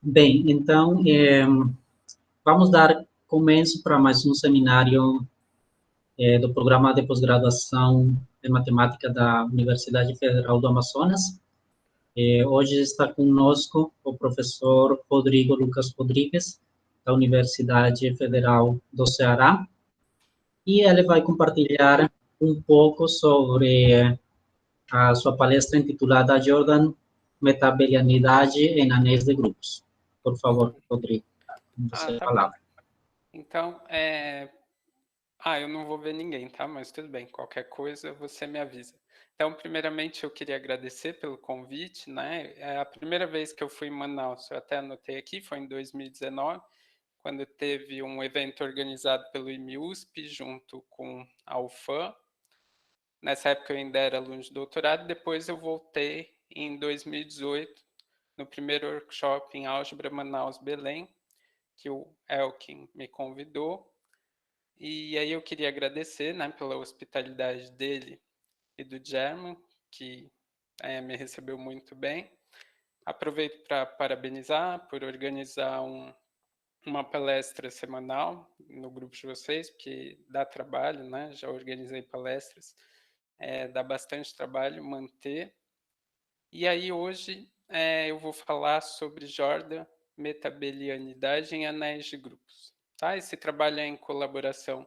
Bem, então, vamos dar começo para mais um seminário do Programa de Pós-Graduação em Matemática da Universidade Federal do Amazonas. Hoje está conosco o professor Rodrigo Lucas Rodrigues, da Universidade Federal do Ceará, e ele vai compartilhar um pouco sobre a sua palestra intitulada Jordan, Metabelianidade em Anéis de Grupos. Por favor, Rodrigo, você Tá palavra. bem. Então, eu não vou ver ninguém, tá? Mas tudo bem, qualquer coisa você me avisa. Então, primeiramente, eu queria agradecer pelo convite, né? É a primeira vez que eu fui em Manaus, eu até anotei aqui, foi em 2019, quando teve um evento organizado pelo IMIUSP, junto com a UFAM. Nessa época eu ainda era aluno de doutorado, depois eu voltei em 2018, no primeiro workshop em Álgebra Manaus Belém, que o Elkin me convidou. E aí eu queria agradecer, né, pela hospitalidade dele e do German, que me recebeu muito bem. Aproveito para parabenizar por organizar uma palestra semanal no grupo de vocês, porque dá trabalho, né? Já organizei palestras, dá bastante trabalho manter. E aí hoje eu vou falar sobre Jordan, metabelianidade em anéis de grupos. Tá? Esse trabalho é em colaboração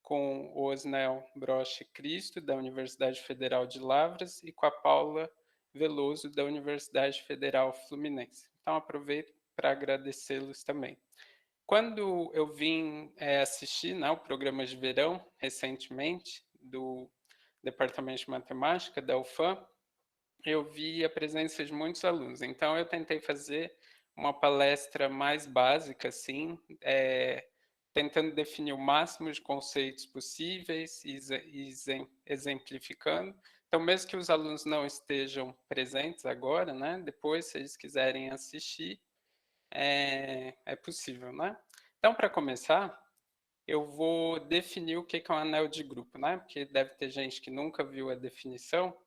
com o Osnel Broche Cristo, da Universidade Federal de Lavras, e com a Paula Veloso, da Universidade Federal Fluminense. Então, aproveito para agradecê-los também. Quando eu vim assistir, né, o programa de verão, recentemente, do Departamento de Matemática da UFAM, eu vi a presença de muitos alunos. Então, eu tentei fazer uma palestra mais básica, assim, tentando definir o máximo de conceitos possíveis e exemplificando. Então, mesmo que os alunos não estejam presentes agora, né, depois, se eles quiserem assistir, é possível, né? Então, para começar, eu vou definir o que é um anel de grupo, né? Porque deve ter gente que nunca viu a definição.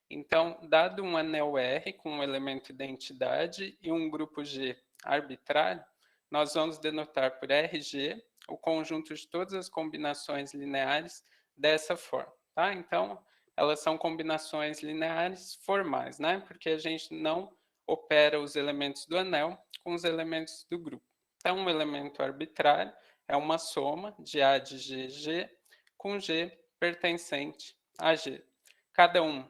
Então, dado um anel R com um elemento identidade e um grupo G arbitrário, nós vamos denotar por RG o conjunto de todas as combinações lineares dessa forma. Tá? Então, elas são combinações lineares formais, né? Porque a gente não opera os elementos do anel com os elementos do grupo. Então, um elemento arbitrário é uma soma de A de GG com G pertencente a G. Cada um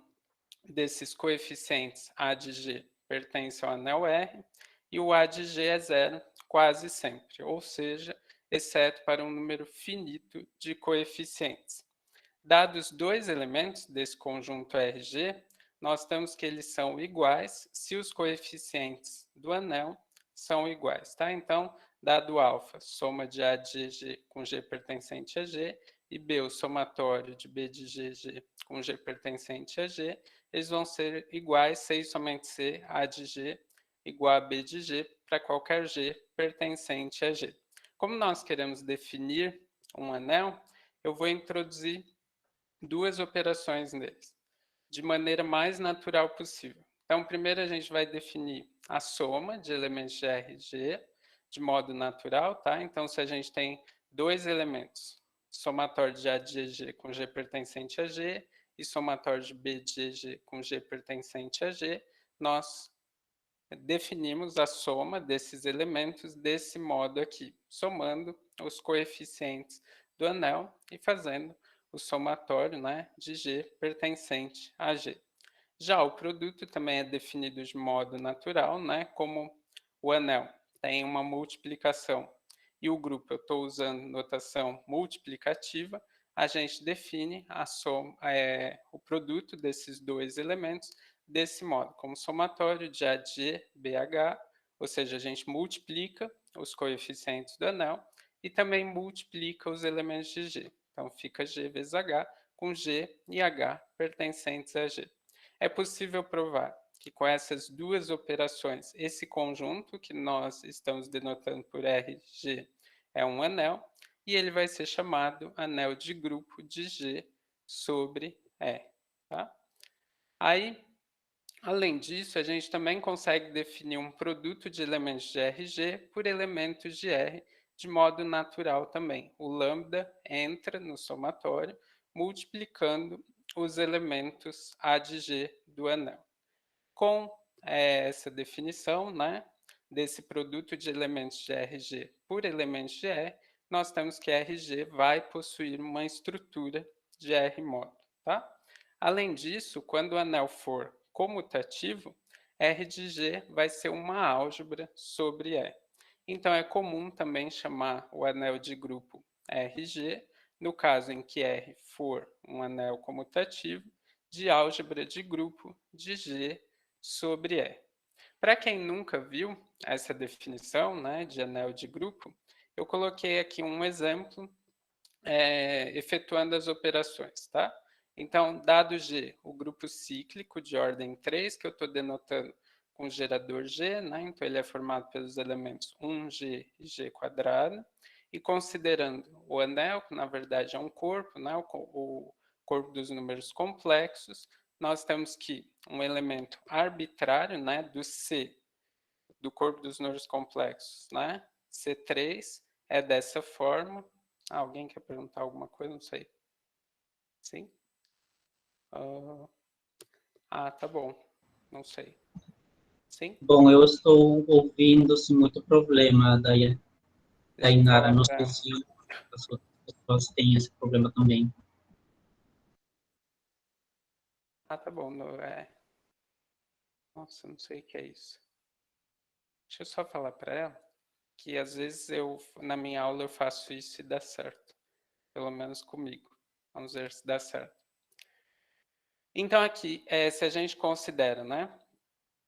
desses coeficientes A de G pertence ao anel R e o A de G é zero quase sempre, ou seja, exceto para um número finito de coeficientes. Dados dois elementos desse conjunto RG, nós temos que eles são iguais se os coeficientes do anel são iguais. Tá? Então, dado alfa, soma de A de G com G pertencente a G, e B, o somatório de B de GG com G pertencente a G, eles vão ser iguais se e somente se A de G igual a B de G para qualquer G pertencente a G. Como nós queremos definir um anel, eu vou introduzir duas operações neles, de maneira mais natural possível. Então, primeiro a gente vai definir a soma de elementos de R e G de modo natural, tá? Então, se a gente tem dois elementos, somatório de A de G com G pertencente a G e somatório de B de G com G pertencente a G, nós definimos a soma desses elementos desse modo aqui, somando os coeficientes do anel e fazendo o somatório, né, de G pertencente a G. Já o produto também é definido de modo natural, né, como o anel tem uma multiplicação e o grupo eu estou usando notação multiplicativa, a gente define a soma, o produto desses dois elementos desse modo, como somatório de A de G, BH, ou seja, a gente multiplica os coeficientes do anel e também multiplica os elementos de G. Então, fica G vezes H, com G e H pertencentes a G. É possível provar que com essas duas operações, esse conjunto que nós estamos denotando por RG é um anel, e ele vai ser chamado anel de grupo de G sobre E, tá? Aí, além disso, a gente também consegue definir um produto de elementos de RG por elementos de R de modo natural também. O lambda entra no somatório, multiplicando os elementos A de G do anel. Com essa definição, né, desse produto de elementos de RG por elementos de R, nós temos que RG vai possuir uma estrutura de R modo, tá? Além disso, quando o anel for comutativo, R de G vai ser uma álgebra sobre E. Então, é comum também chamar o anel de grupo RG, no caso em que R for um anel comutativo, de álgebra de grupo de G sobre E. Para quem nunca viu essa definição, né, de anel de grupo, eu coloquei aqui um exemplo efetuando as operações, tá? Então, dado G, o grupo cíclico de ordem 3, que eu estou denotando com gerador G, né? Então ele é formado pelos elementos 1G e G quadrado, e considerando o anel, que na verdade é um corpo, né? O corpo dos números complexos, nós temos que um elemento arbitrário, né, do C, do corpo dos números complexos, né? C3 é dessa forma. Alguém quer perguntar alguma coisa? Não sei. Sim? Tá bom. Não sei. Sim? Bom, eu estou ouvindo sem muito problema, Deixa eu Dainara. falar Não para sei ela. se as outras pessoas têm esse problema também. Tá bom. Nossa, não sei o que é isso. Deixa eu só falar para ela que às vezes na minha aula eu faço isso e dá certo. Pelo menos comigo. Vamos ver se dá certo. Então aqui, se a gente considera, né,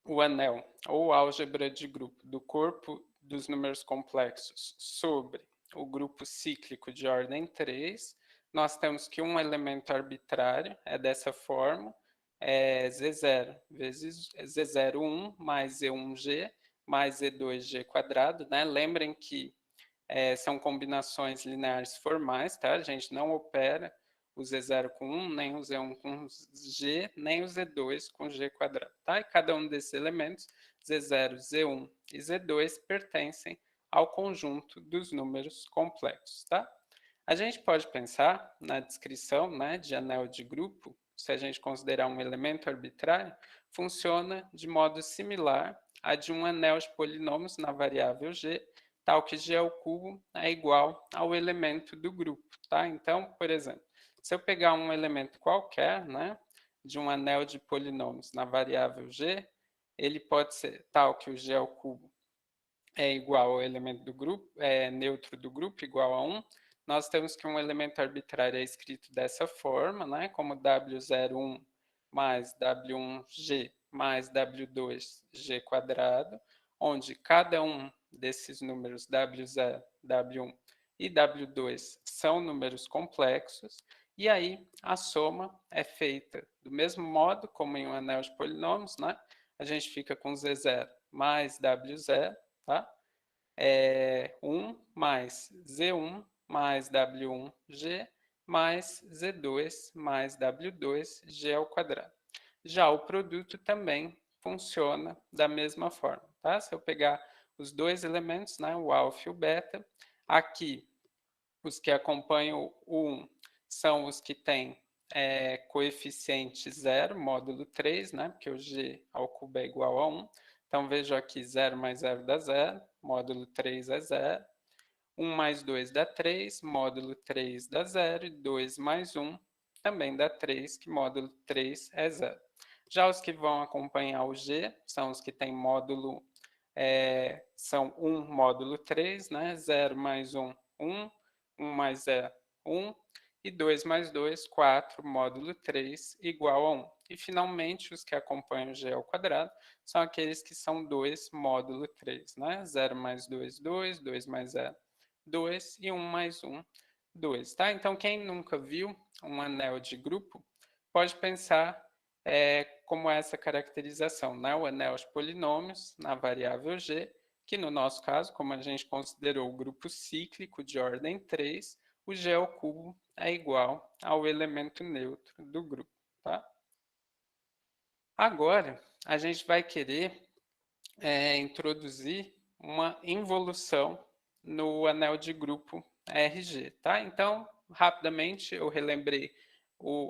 o anel ou álgebra de grupo do corpo dos números complexos sobre o grupo cíclico de ordem 3, nós temos que um elemento arbitrário é dessa forma, Z0 vezes Z01 mais Z1G mais Z2G quadrado, né? Lembrem que são combinações lineares formais, tá? A gente não opera o Z0 com 1, nem o Z1 com G, nem o Z2 com G quadrado, tá? E cada um desses elementos, Z0, Z1 e Z2, pertencem ao conjunto dos números complexos, tá? A gente pode pensar na descrição, né, de anel de grupo, se a gente considerar um elemento arbitrário, funciona de modo similar a de um anel de polinômios na variável G, tal que G ao cubo é igual ao elemento do grupo, tá? Então, por exemplo, se eu pegar um elemento qualquer, né, de um anel de polinômios na variável G, ele pode ser tal que o G ao cubo é igual ao elemento do grupo, neutro do grupo, igual a 1, nós temos que um elemento arbitrário é escrito dessa forma, né, como W01 mais W1G mais W2G quadrado, onde cada um desses números W0, W1 e W2 são números complexos, e aí a soma é feita do mesmo modo como em um anel de polinômios, né? A gente fica com Z0 mais W0, tá? 1 mais Z1 mais W1G mais Z2 mais W2G ao quadrado. Já o produto também funciona da mesma forma, tá? Se eu pegar os dois elementos, né, o alfa e o beta, aqui os que acompanham o 1 são os que têm coeficiente 0, módulo 3, né, porque o g ao cubo é igual a 1. Então, vejo aqui 0 mais 0 dá 0, módulo 3 é 0. 1 mais 2 dá 3, módulo 3 dá 0, e 2 mais 1 também dá 3, que módulo 3 é 0. Já os que vão acompanhar o G são os que têm módulo, são 1 módulo 3, né? 0 mais 1, 1, 1 mais 0, 1, e 2 mais 2, 4, módulo 3, igual a 1. E, finalmente, os que acompanham o G ao quadrado são aqueles que são 2 módulo 3, né? 0 mais 2, 2, 2 mais 0, 2, e 1 mais 1, 2, tá? Então, quem nunca viu um anel de grupo, pode pensar como essa caracterização, né? O anel de polinômios na variável G, que no nosso caso, como a gente considerou o grupo cíclico de ordem 3, o G ao cubo é igual ao elemento neutro do grupo. Agora, a gente vai querer introduzir uma involução no anel de grupo RG, tá? Então, rapidamente, eu relembrei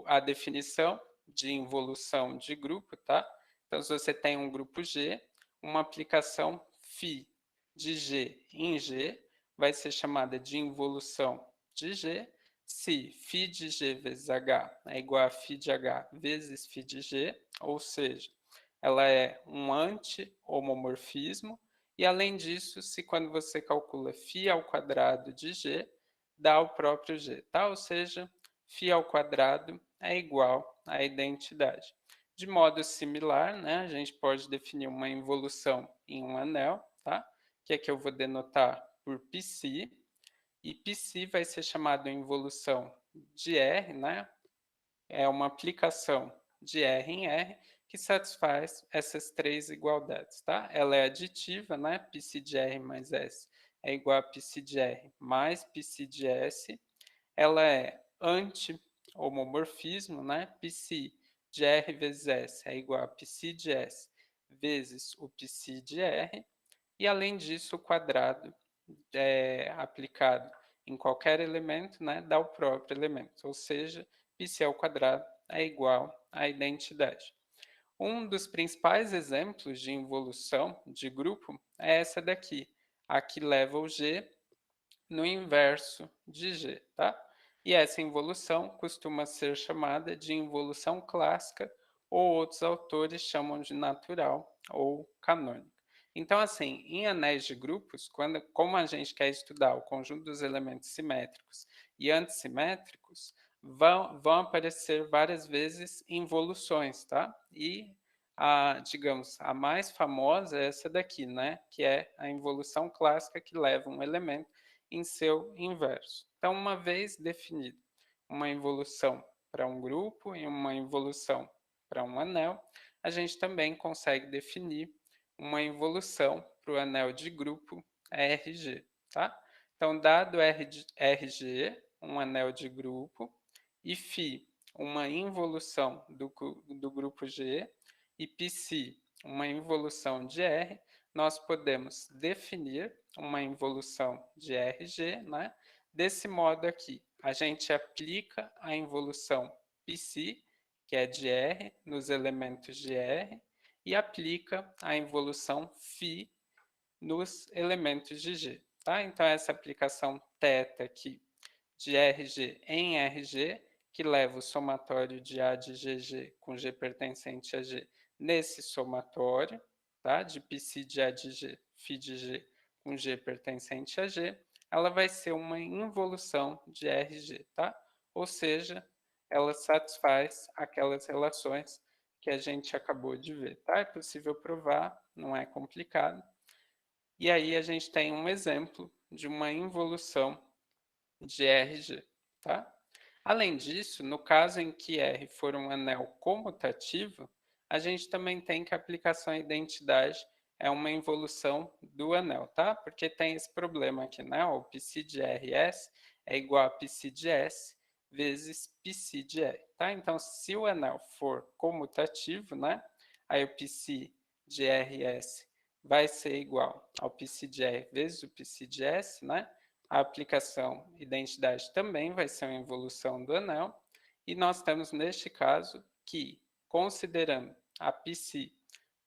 a definição de involução de grupo, tá? Então, se você tem um grupo G, uma aplicação φ de G em G vai ser chamada de involução de G, se φ de G vezes H é igual a φ de H vezes φ de G, ou seja, ela é um anti-homomorfismo, e além disso, se quando você calcula φ ao quadrado de G, dá o próprio G, tá? Ou seja, φ ao quadrado é igual à identidade. De modo similar, né, a gente pode definir uma involução em um anel, tá? Que aqui eu vou denotar por πc, e πc vai ser chamado de involução de R, né? É uma aplicação de R em R que satisfaz essas três igualdades, tá? Ela é aditiva, né? πc de R mais S é igual a πc de R mais πc de S. Ela é anti-homomorfismo, né? πc de R vezes S é igual a πc de S vezes o πc de R. E, além disso, o quadrado aplicado em qualquer elemento, né, dá o próprio elemento, ou seja, πc ao quadrado é igual à identidade. Um dos principais exemplos de involução de grupo é essa daqui, a que leva o G no inverso de G, tá? E essa involução costuma ser chamada de involução clássica, ou outros autores chamam de natural ou canônica. Então, assim, em anéis de grupos, como a gente quer estudar o conjunto dos elementos simétricos e antissimétricos, vão aparecer várias vezes involuções, tá? E digamos, a mais famosa é essa daqui, né? Que é a involução clássica que leva um elemento em seu inverso. Então, uma vez definido uma involução para um grupo e uma involução para um anel, a gente também consegue definir uma involução para o anel de grupo RG, tá? Então, dado RG, um anel de grupo, e φ, uma involução do grupo G, e πc, uma involução de R, nós podemos definir uma involução de RG, né? Desse modo aqui, a gente aplica a involução πc, que é de R, nos elementos de R, e aplica a involução φ nos elementos de G. Tá? Então, essa aplicação θ aqui de RG em RG, que leva o somatório de A de GG com G pertencente a G nesse somatório, tá? De πc de A de G, φ de G com G pertencente a G, ela vai ser uma involução de RG, tá? Ou seja, ela satisfaz aquelas relações que a gente acabou de ver, tá? É possível provar, não é complicado. E aí a gente tem um exemplo de uma involução de RG, tá? Além disso, no caso em que R for um anel comutativo, a gente também tem que a aplicação à identidade é uma involução do anel, tá? Porque tem esse problema aqui, né? O πc de RS é igual a πc de S vezes πc de R, tá? Então, se o anel for comutativo, né? Aí o πc de RS vai ser igual ao πc de R vezes o πc de S, né? A aplicação identidade também vai ser uma involução do anel, e nós temos neste caso que, considerando a πc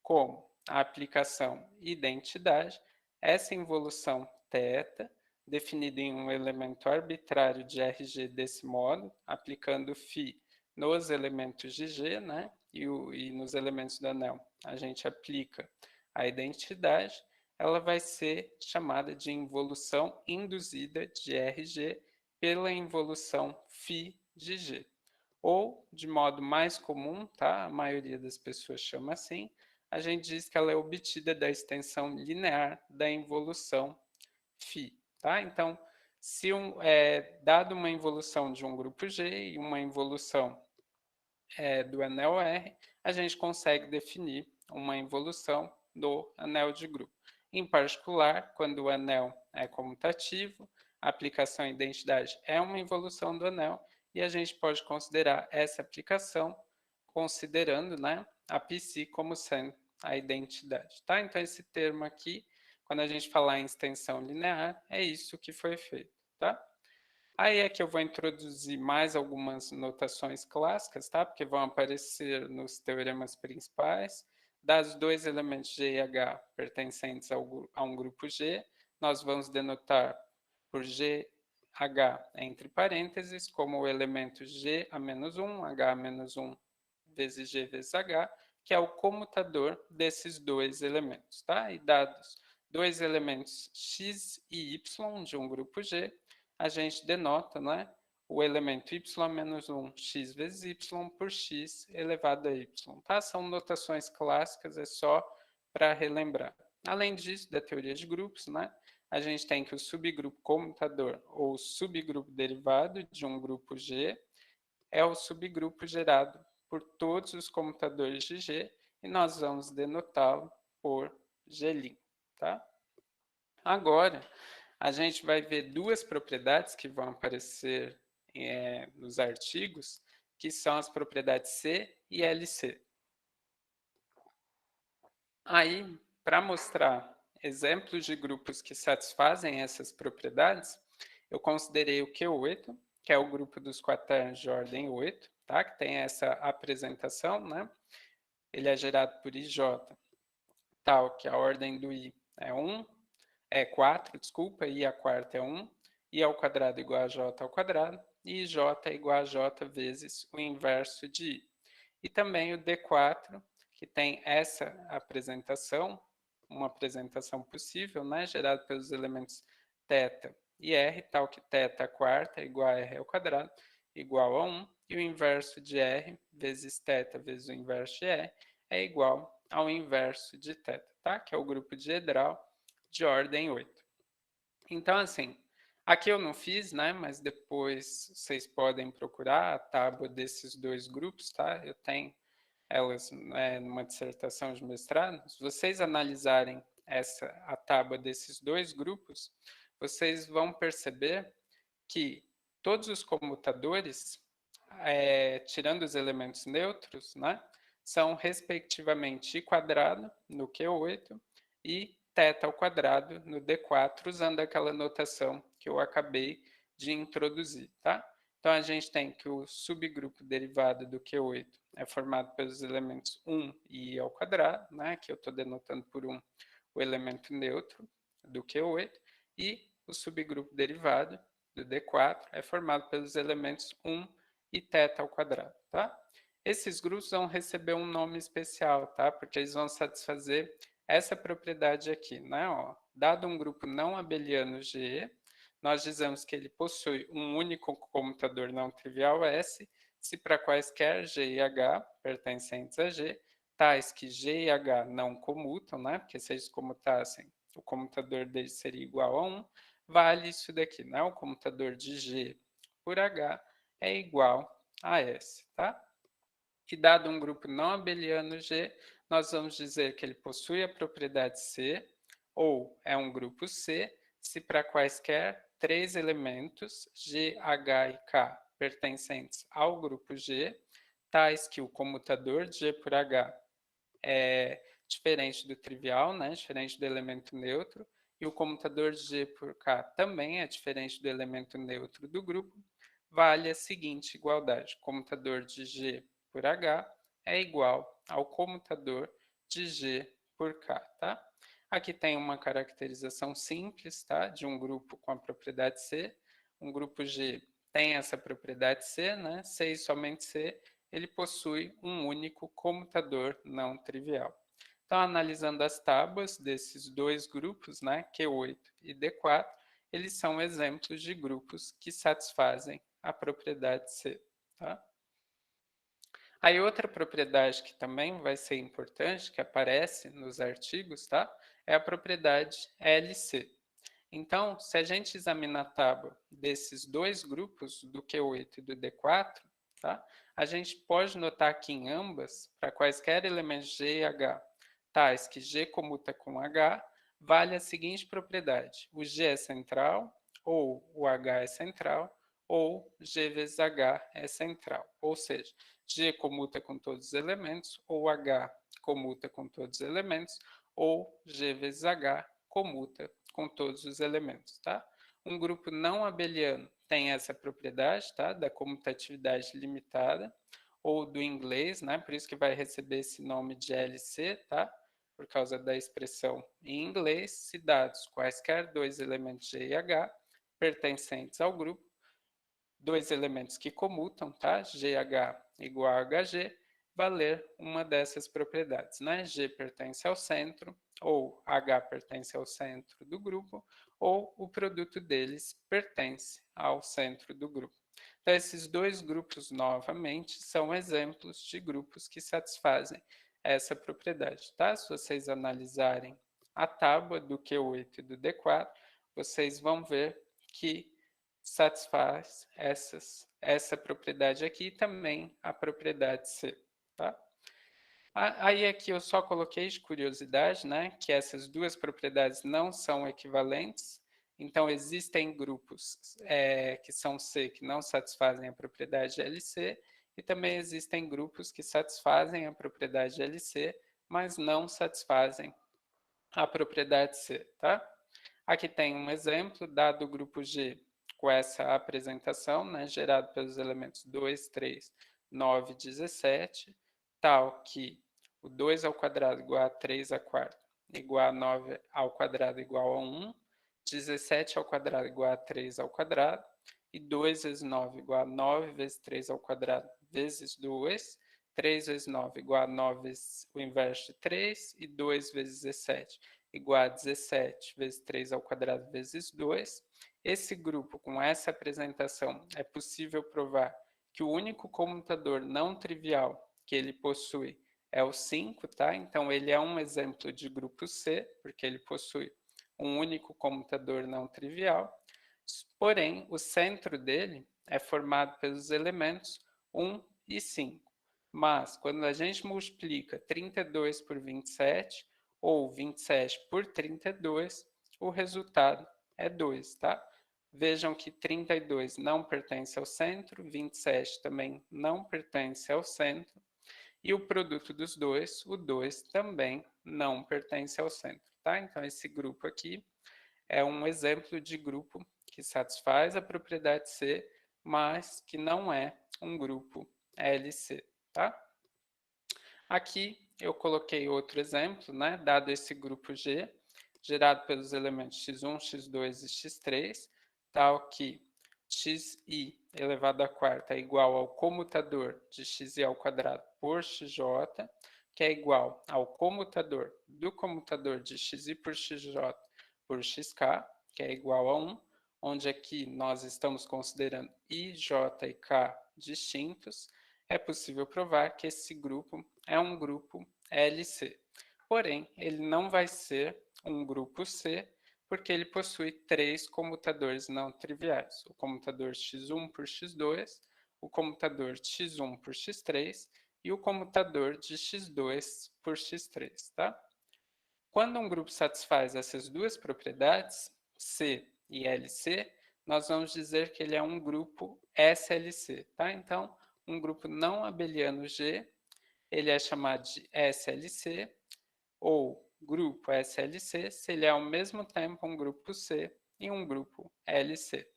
como a aplicação identidade, essa involução θ, definida em um elemento arbitrário de RG desse modo, aplicando φ nos elementos de G, né? E nos elementos do anel a gente aplica a identidade, ela vai ser chamada de involução induzida de RG pela involução φ de G. Ou, de modo mais comum, tá? A maioria das pessoas chama assim, a gente diz que ela é obtida da extensão linear da involução φ. Tá? Então, se dado uma involução de um grupo G e uma involução do anel R, a gente consegue definir uma involução do anel de grupo. Em particular, quando o anel é comutativo, a aplicação identidade é uma involução do anel, e a gente pode considerar essa aplicação considerando, né, a psi como sendo a identidade, tá? Então, esse termo aqui, quando a gente falar em extensão linear, é isso que foi feito, tá? Aí é que eu vou introduzir mais algumas notações clássicas, tá? Porque vão aparecer nos teoremas principais. Das dois elementos G e H pertencentes a um grupo G, nós vamos denotar por GH entre parênteses como o elemento G a menos 1, H a menos 1 vezes G vezes H, que é o comutador desses dois elementos, tá? E dados dois elementos X e Y de um grupo G, a gente denota, né, o elemento y menos 1, x vezes y por x elevado a y. Tá? São notações clássicas, é só para relembrar. Além disso, da teoria de grupos, né, a gente tem que o subgrupo comutador ou subgrupo derivado de um grupo G é o subgrupo gerado por todos os comutadores de G e nós vamos denotá-lo por G'. Tá? Agora, a gente vai ver duas propriedades que vão aparecer nos artigos, que são as propriedades C e LC. Aí, para mostrar exemplos de grupos que satisfazem essas propriedades, eu considerei o Q8, que é o grupo dos quaternos de ordem 8, tá? Que tem essa apresentação, né? Ele é gerado por IJ, tal que a ordem do I é 1, é 4, desculpa, I a quarta é 1, I ao quadrado igual a J ao quadrado, e J é igual a J vezes o inverso de I. E também o D4, que tem essa apresentação, uma apresentação possível, né, gerada pelos elementos θ e R, tal que θ quarta é igual a R ao quadrado, igual a 1, e o inverso de R vezes θ vezes o inverso de R é igual ao inverso de θ, tá? Que é o grupo diedral de ordem 8. Então, assim, aqui eu não fiz, né? Mas depois vocês podem procurar a tábua desses dois grupos, tá? Eu tenho elas numa dissertação de mestrado. Se vocês analisarem a tábua desses dois grupos, vocês vão perceber que todos os comutadores, tirando os elementos neutros, né? São respectivamente I quadrado no Q8 e θ ao quadrado no D4, usando aquela notação que eu acabei de introduzir, tá? Então, a gente tem que o subgrupo derivado do Q8 é formado pelos elementos 1 e I ao quadrado, né? Que eu estou denotando por 1 o elemento neutro do Q8, e o subgrupo derivado do D4 é formado pelos elementos 1 e θ ao quadrado, tá? Esses grupos vão receber um nome especial, tá? Porque eles vão satisfazer essa propriedade aqui, né? Ó, dado um grupo não abeliano G, nós dizemos que ele possui um único comutador não trivial S, se para quaisquer G e H pertencentes a G, tais que G e H não comutam, né? Porque se eles comutassem, o comutador deles seria igual a 1, vale isso daqui, né? O comutador de G por H é igual a S, tá? E dado um grupo não abeliano G, nós vamos dizer que ele possui a propriedade C, ou é um grupo C, se para quaisquer três elementos, G, H e K, pertencentes ao grupo G, tais que o comutador de G por H é diferente do trivial, né? Diferente do elemento neutro, e o comutador de G por K também é diferente do elemento neutro do grupo, vale a seguinte igualdade: comutador de G por H é igual ao comutador de G por K, tá? Aqui tem uma caracterização simples, tá? De um grupo com a propriedade C. Um grupo G tem essa propriedade C, né? C e somente C, ele possui um único comutador não trivial. Então, analisando as tábuas desses dois grupos, né, Q8 e D4, eles são exemplos de grupos que satisfazem a propriedade C. Tá? Aí outra propriedade que também vai ser importante, que aparece nos artigos, tá? É a propriedade LC. Então, se a gente examinar a tábua desses dois grupos, do Q8 e do D4, tá? A gente pode notar que em ambas, para quaisquer elementos G e H, tais que G comuta com H, vale a seguinte propriedade: o G é central, ou o H é central, ou G vezes H é central. Ou seja, G comuta com todos os elementos, ou H comuta com todos os elementos, ou G vezes H comuta com todos os elementos, tá? Um grupo não abeliano tem essa propriedade, tá? Da comutatividade limitada, ou do inglês, né? Por isso que vai receber esse nome de LC, tá? Por causa da expressão em inglês, se dados quaisquer dois elementos G e H pertencentes ao grupo, dois elementos que comutam, tá? GH igual a HG, valer uma dessas propriedades, né? G pertence ao centro, ou H pertence ao centro do grupo, ou o produto deles pertence ao centro do grupo. Então, esses dois grupos, novamente, são exemplos de grupos que satisfazem essa propriedade, tá? Se vocês analisarem a tábua do Q8 e do D4, vocês vão ver que satisfaz essa propriedade aqui e também a propriedade C, tá? Aí aqui eu só coloquei de curiosidade, né, que essas duas propriedades não são equivalentes, então existem grupos que são C que não satisfazem a propriedade LC e também existem grupos que satisfazem a propriedade LC, mas não satisfazem a propriedade C, tá? Aqui tem um exemplo dado o grupo G com essa apresentação, né, gerado pelos elementos 2, 3, 9 e 17, tal que o 2 ao quadrado igual a 3 a quarta igual a 9 ao quadrado igual a 1, 17 ao quadrado igual a 3 ao quadrado, e 2 vezes 9 igual a 9 vezes 3 ao quadrado vezes 2, 3 vezes 9 igual a 9 vezes o inverso de 3, e 2 vezes 17 igual a 17 vezes 3 ao quadrado vezes 2. Esse grupo, com essa apresentação, é possível provar que o único comutador não trivial que ele possui é o 5, tá? Então, ele é um exemplo de grupo C, porque ele possui um único comutador não trivial. Porém, o centro dele é formado pelos elementos 1 e 5. Mas, quando a gente multiplica 32 por 27, ou 27 por 32, o resultado é 2, tá? Vejam que 32 não pertence ao centro, 27 também não pertence ao centro, e o produto dos dois, o 2, também não pertence ao centro, tá? Então, esse grupo aqui é um exemplo de grupo que satisfaz a propriedade C, mas que não é um grupo LC, tá? Aqui eu coloquei outro exemplo, né? Dado esse grupo G, gerado pelos elementos x1, x2 e x3, tal que xi elevado à quarta é igual ao comutador de xi ao quadrado por xj, que é igual ao comutador do comutador de xi por xj por xk, que é igual a 1, onde aqui nós estamos considerando i, j e k distintos, é possível provar que esse grupo é um grupo LC. Porém, ele não vai ser um grupo C, porque ele possui três comutadores não triviais. O comutador x1 por x2, o comutador x1 por x3 e o comutador de x2 por x3, tá? Quando um grupo satisfaz essas duas propriedades, C e LC, nós vamos dizer que ele é um grupo SLC, tá? Então, um grupo não abeliano G, ele é chamado de SLC, ou grupo SLC, se ele é ao mesmo tempo um grupo C e um grupo LC.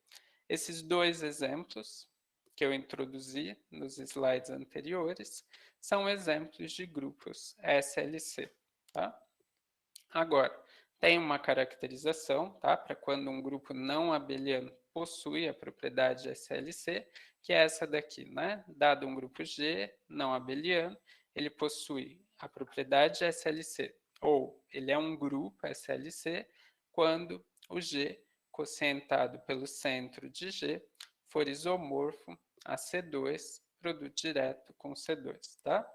Esses dois exemplos que eu introduzi nos slides anteriores são exemplos de grupos SLC, tá? Agora, tem uma caracterização, tá? Para quando um grupo não abeliano possui a propriedade SLC, que é essa daqui, né? Dado um grupo G não abeliano, ele possui a propriedade SLC, ou ele é um grupo SLC quando o G, quocientado pelo centro de G, for isomorfo a C2, produto direto com C2, tá?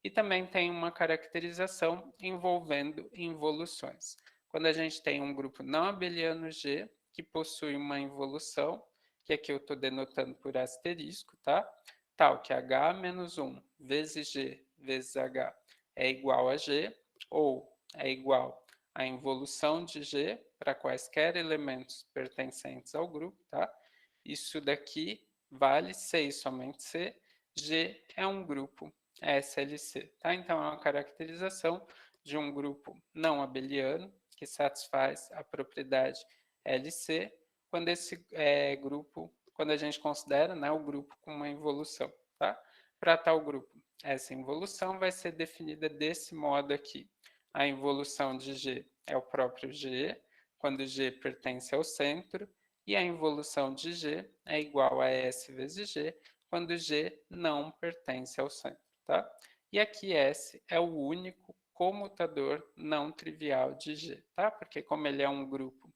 E também tem uma caracterização envolvendo involuções. Quando a gente tem um grupo não abeliano G, que possui uma involução, que aqui eu estou denotando por asterisco, tá? Tal que H menos 1 vezes G vezes H é igual a G, ou é igual à involução de G para quaisquer elementos pertencentes ao grupo, tá? Isso daqui vale C e somente C, G é um grupo SLC, tá? Então, é uma caracterização de um grupo não abeliano que satisfaz a propriedade LC quando esse grupo, quando a gente considera, né, o grupo com uma involução, tá? Para tal grupo, essa involução vai ser definida desse modo aqui. A involução de G é o próprio G, quando G pertence ao centro, e a involução de G é igual a S vezes G, quando G não pertence ao centro, tá? E aqui S é o único comutador não trivial de G, tá? Porque como ele é um grupo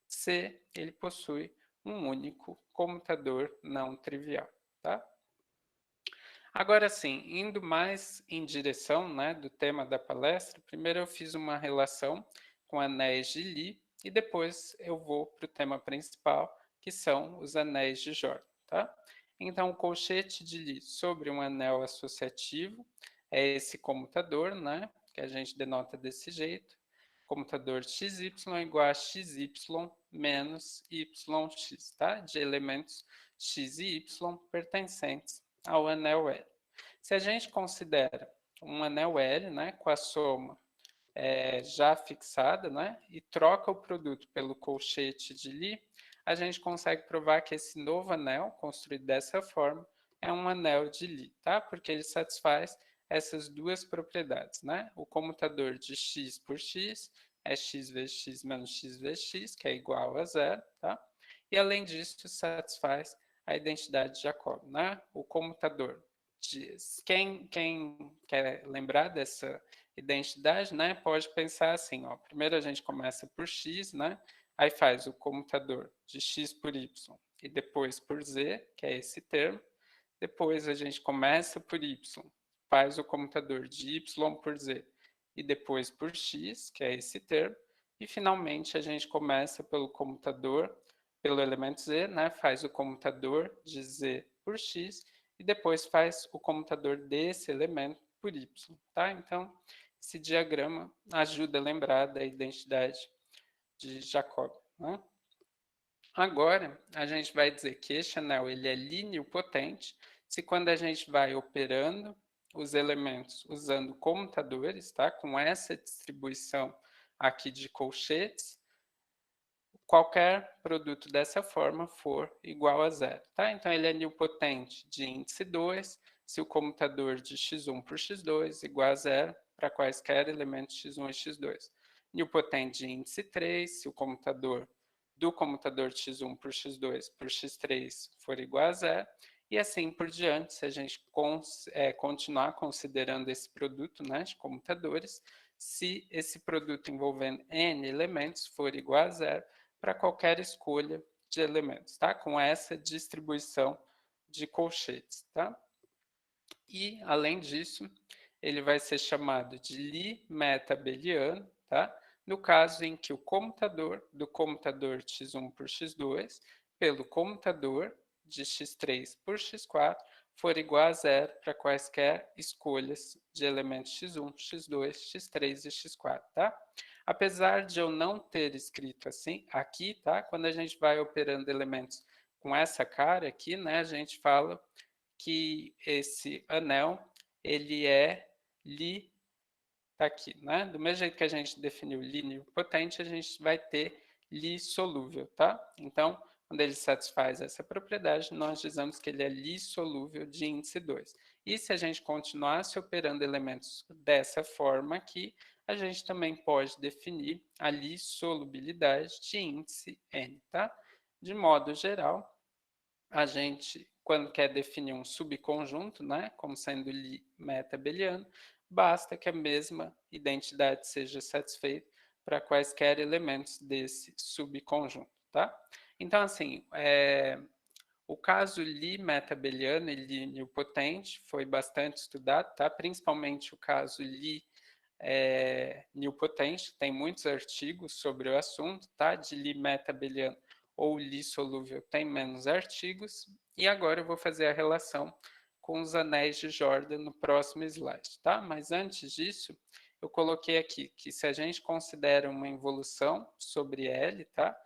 C, ele possui um único comutador não trivial, tá? Agora sim, indo mais em direção, né, do tema da palestra, primeiro eu fiz uma relação com anéis de Lie e depois eu vou para o tema principal, que são os anéis de Jordan, tá? Então, o colchete de Lie sobre um anel associativo é esse comutador, né, que a gente denota desse jeito. Comutador XY igual a XY menos YX, tá? De elementos X e Y pertencentes ao anel L. Se a gente considera um anel L, né, com a soma já fixada, né, e troca o produto pelo colchete de Lie, a gente consegue provar que esse novo anel, construído dessa forma, é um anel de Lie, tá? Porque ele satisfaz essas duas propriedades, né? O comutador de x por x é x vezes x menos x vezes x, que é igual a zero, tá? E além disso, satisfaz a identidade de Jacob, né? O comutador de... Quem quer lembrar dessa identidade, né, pode pensar assim, ó, primeiro a gente começa por x, né, aí faz o comutador de x por y e depois por z, que é esse termo, depois a gente começa por y, faz o comutador de y por z e depois por x, que é esse termo, e finalmente a gente começa pelo comutador, pelo elemento z, né, faz o comutador de z por x e depois faz o comutador desse elemento por y, tá? Então, esse diagrama ajuda a lembrar da identidade de Jacob, né? Agora, a gente vai dizer que este anel ele é lineopotente se quando a gente vai operando os elementos usando comutadores, tá? Com essa distribuição aqui de colchetes, qualquer produto dessa forma for igual a zero, tá? Então, ele é nilpotente de índice 2, se o comutador de x1 por x2 igual a zero para quaisquer elementos x1 e x2. Nilpotente de índice 3, se o comutador do comutador de x1 por x2 por x3 for igual a zero, e assim por diante, se a gente continuar considerando esse produto, né, de comutadores, se esse produto envolvendo n elementos for igual a zero, para qualquer escolha de elementos, tá? Com essa distribuição de colchetes, tá? E, além disso, ele vai ser chamado de Lie meta-abeliano, tá? No caso em que o comutador do comutador de x1 por x2 pelo comutador de x3 por x4 for igual a zero para quaisquer escolhas de elementos x1, x2, x3 e x4, tá? Apesar de eu não ter escrito assim aqui, tá? Quando a gente vai operando elementos com essa cara aqui, né, a gente fala que esse anel ele é Lie, tá aqui, né? Do mesmo jeito que a gente definiu Lie nilpotente, a gente vai ter Lie solúvel, tá? Então, quando ele satisfaz essa propriedade, nós dizemos que ele é Lie solúvel de índice 2. E se a gente continuasse operando elementos dessa forma aqui, a gente também pode definir a Lie solubilidade de índice n, tá? De modo geral, a gente, quando quer definir um subconjunto, né, como sendo Lie meta-abeliano, basta que a mesma identidade seja satisfeita para quaisquer elementos desse subconjunto, tá? Então, assim, o caso Lie meta-abeliano e Lie nilpotente foi bastante estudado, tá? Principalmente o caso Lie nilpotente, tem muitos artigos sobre o assunto, tá? De Lie meta-abeliano ou Lie solúvel tem menos artigos. E agora eu vou fazer a relação com os anéis de Jordan no próximo slide, tá? Mas antes disso, eu coloquei aqui que se a gente considera uma involução sobre L, tá?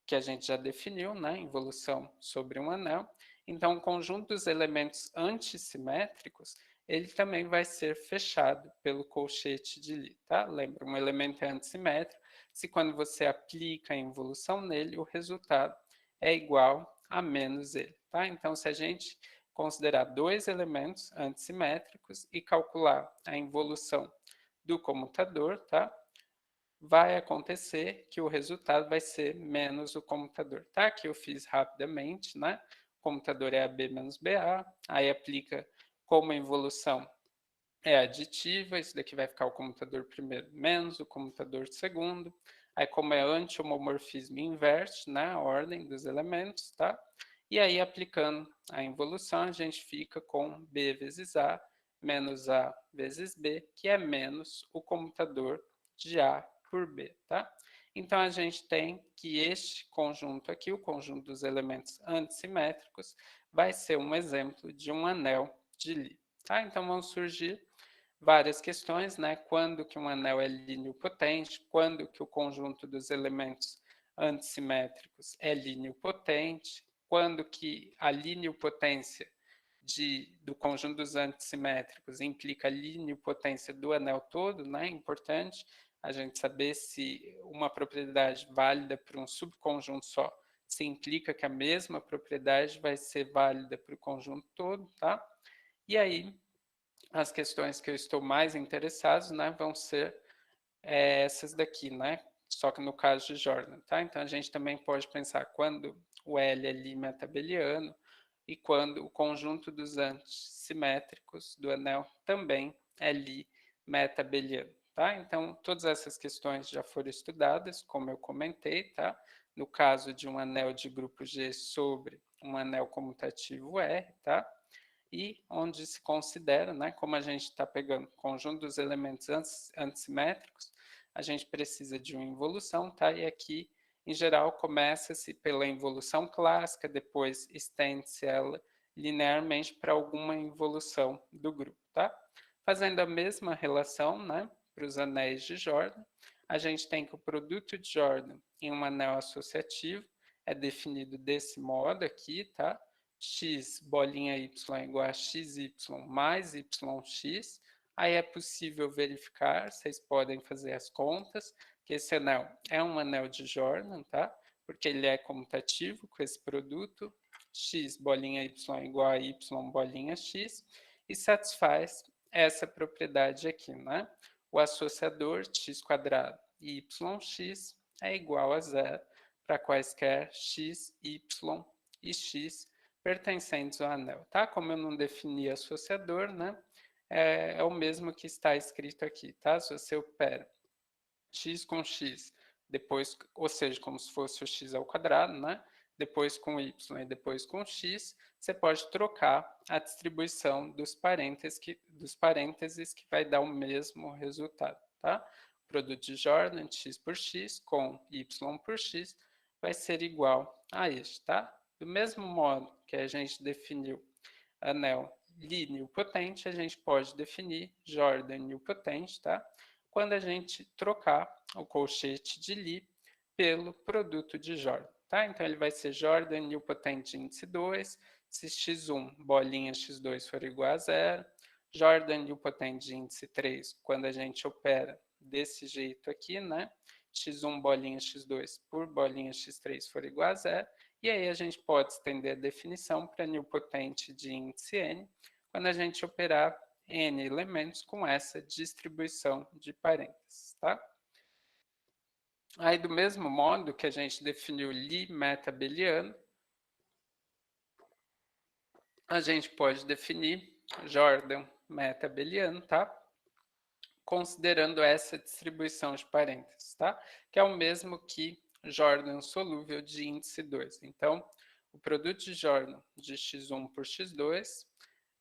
Que a gente já definiu, né? Involução sobre um anel. Então, o conjunto dos elementos antissimétricos, ele também vai ser fechado pelo colchete de Lie, tá? Lembra, um elemento é antissimétrico, se quando você aplica a involução nele, o resultado é igual a menos ele, tá? Então, se a gente considerar dois elementos antissimétricos e calcular a involução do comutador, tá? Vai acontecer que o resultado vai ser menos o comutador, tá? Que eu fiz rapidamente, né? O comutador é AB menos BA, aí aplica como a involução é aditiva, isso daqui vai ficar o comutador primeiro menos o comutador segundo, aí como é anti-homomorfismo, inverte, né, a ordem dos elementos, tá? E aí aplicando a involução, a gente fica com B vezes A menos A vezes B, que é menos o comutador de A por B, tá? Então, a gente tem que este conjunto aqui, o conjunto dos elementos antissimétricos, vai ser um exemplo de um anel de Lie, tá? Então, vão surgir várias questões, né? Quando que um anel é líniopotente, quando que o conjunto dos elementos antissimétricos é líniopotente, quando que a lineopotência do conjunto dos antissimétricos implica a lineopotência do anel todo, né? É importante a gente saber se uma propriedade válida para um subconjunto só se implica que a mesma propriedade vai ser válida para o conjunto todo, tá? E aí, as questões que eu estou mais interessado, né, vão ser essas daqui, né? Só que no caso de Jordan, tá? Então a gente também pode pensar quando o L é Lie metabeliano e quando o conjunto dos antissimétricos do anel também é Lie metabeliano, tá? Então todas essas questões já foram estudadas, como eu comentei, tá? No caso de um anel de grupo G sobre um anel comutativo R, tá? E onde se considera, né, como a gente está pegando o conjunto dos elementos antissimétricos, a gente precisa de uma involução, tá? E aqui, em geral, começa-se pela involução clássica, depois estende-se ela linearmente para alguma involução do grupo, tá? Fazendo a mesma relação, né, para os anéis de Jordan, a gente tem que o produto de Jordan em um anel associativo é definido desse modo aqui, tá? X bolinha y igual a xy mais yx, aí é possível verificar, vocês podem fazer as contas, que esse anel é um anel de Jordan, tá? Porque ele é comutativo com esse produto, x bolinha y igual a y bolinha x, e satisfaz essa propriedade aqui, né? O associador x quadrado e yx é igual a zero para quaisquer x, y e x pertencentes ao anel, tá? Como eu não defini associador, né? É o mesmo que está escrito aqui, tá? Se você opera x com x, depois, ou seja, como se fosse o x ao quadrado, né? Depois com y e depois com x, você pode trocar a distribuição dos parênteses que vai dar o mesmo resultado, tá? O produto de Jordan, x por x, com y por x, vai ser igual a este, tá? Do mesmo modo que a gente definiu anel Lie nilpotente, a gente pode definir Jordan nilpotente, tá? Quando a gente trocar o colchete de Lie pelo produto de Jordan, tá? Então ele vai ser Jordan nilpotente de índice 2, se x1 bolinha x2 for igual a zero, Jordan nilpotente de índice 3, quando a gente opera desse jeito aqui, né? x1 bolinha x2 por bolinha x3 for igual a zero, e aí a gente pode estender a definição para nilpotente de índice n, quando a gente operar n elementos com essa distribuição de parênteses, tá? Aí, do mesmo modo que a gente definiu Lie metabeliano, a gente pode definir Jordan metabeliano, tá? Considerando essa distribuição de parênteses, tá? Que é o mesmo que Jordan solúvel de índice 2. Então, o produto de Jordan de x1 por x2,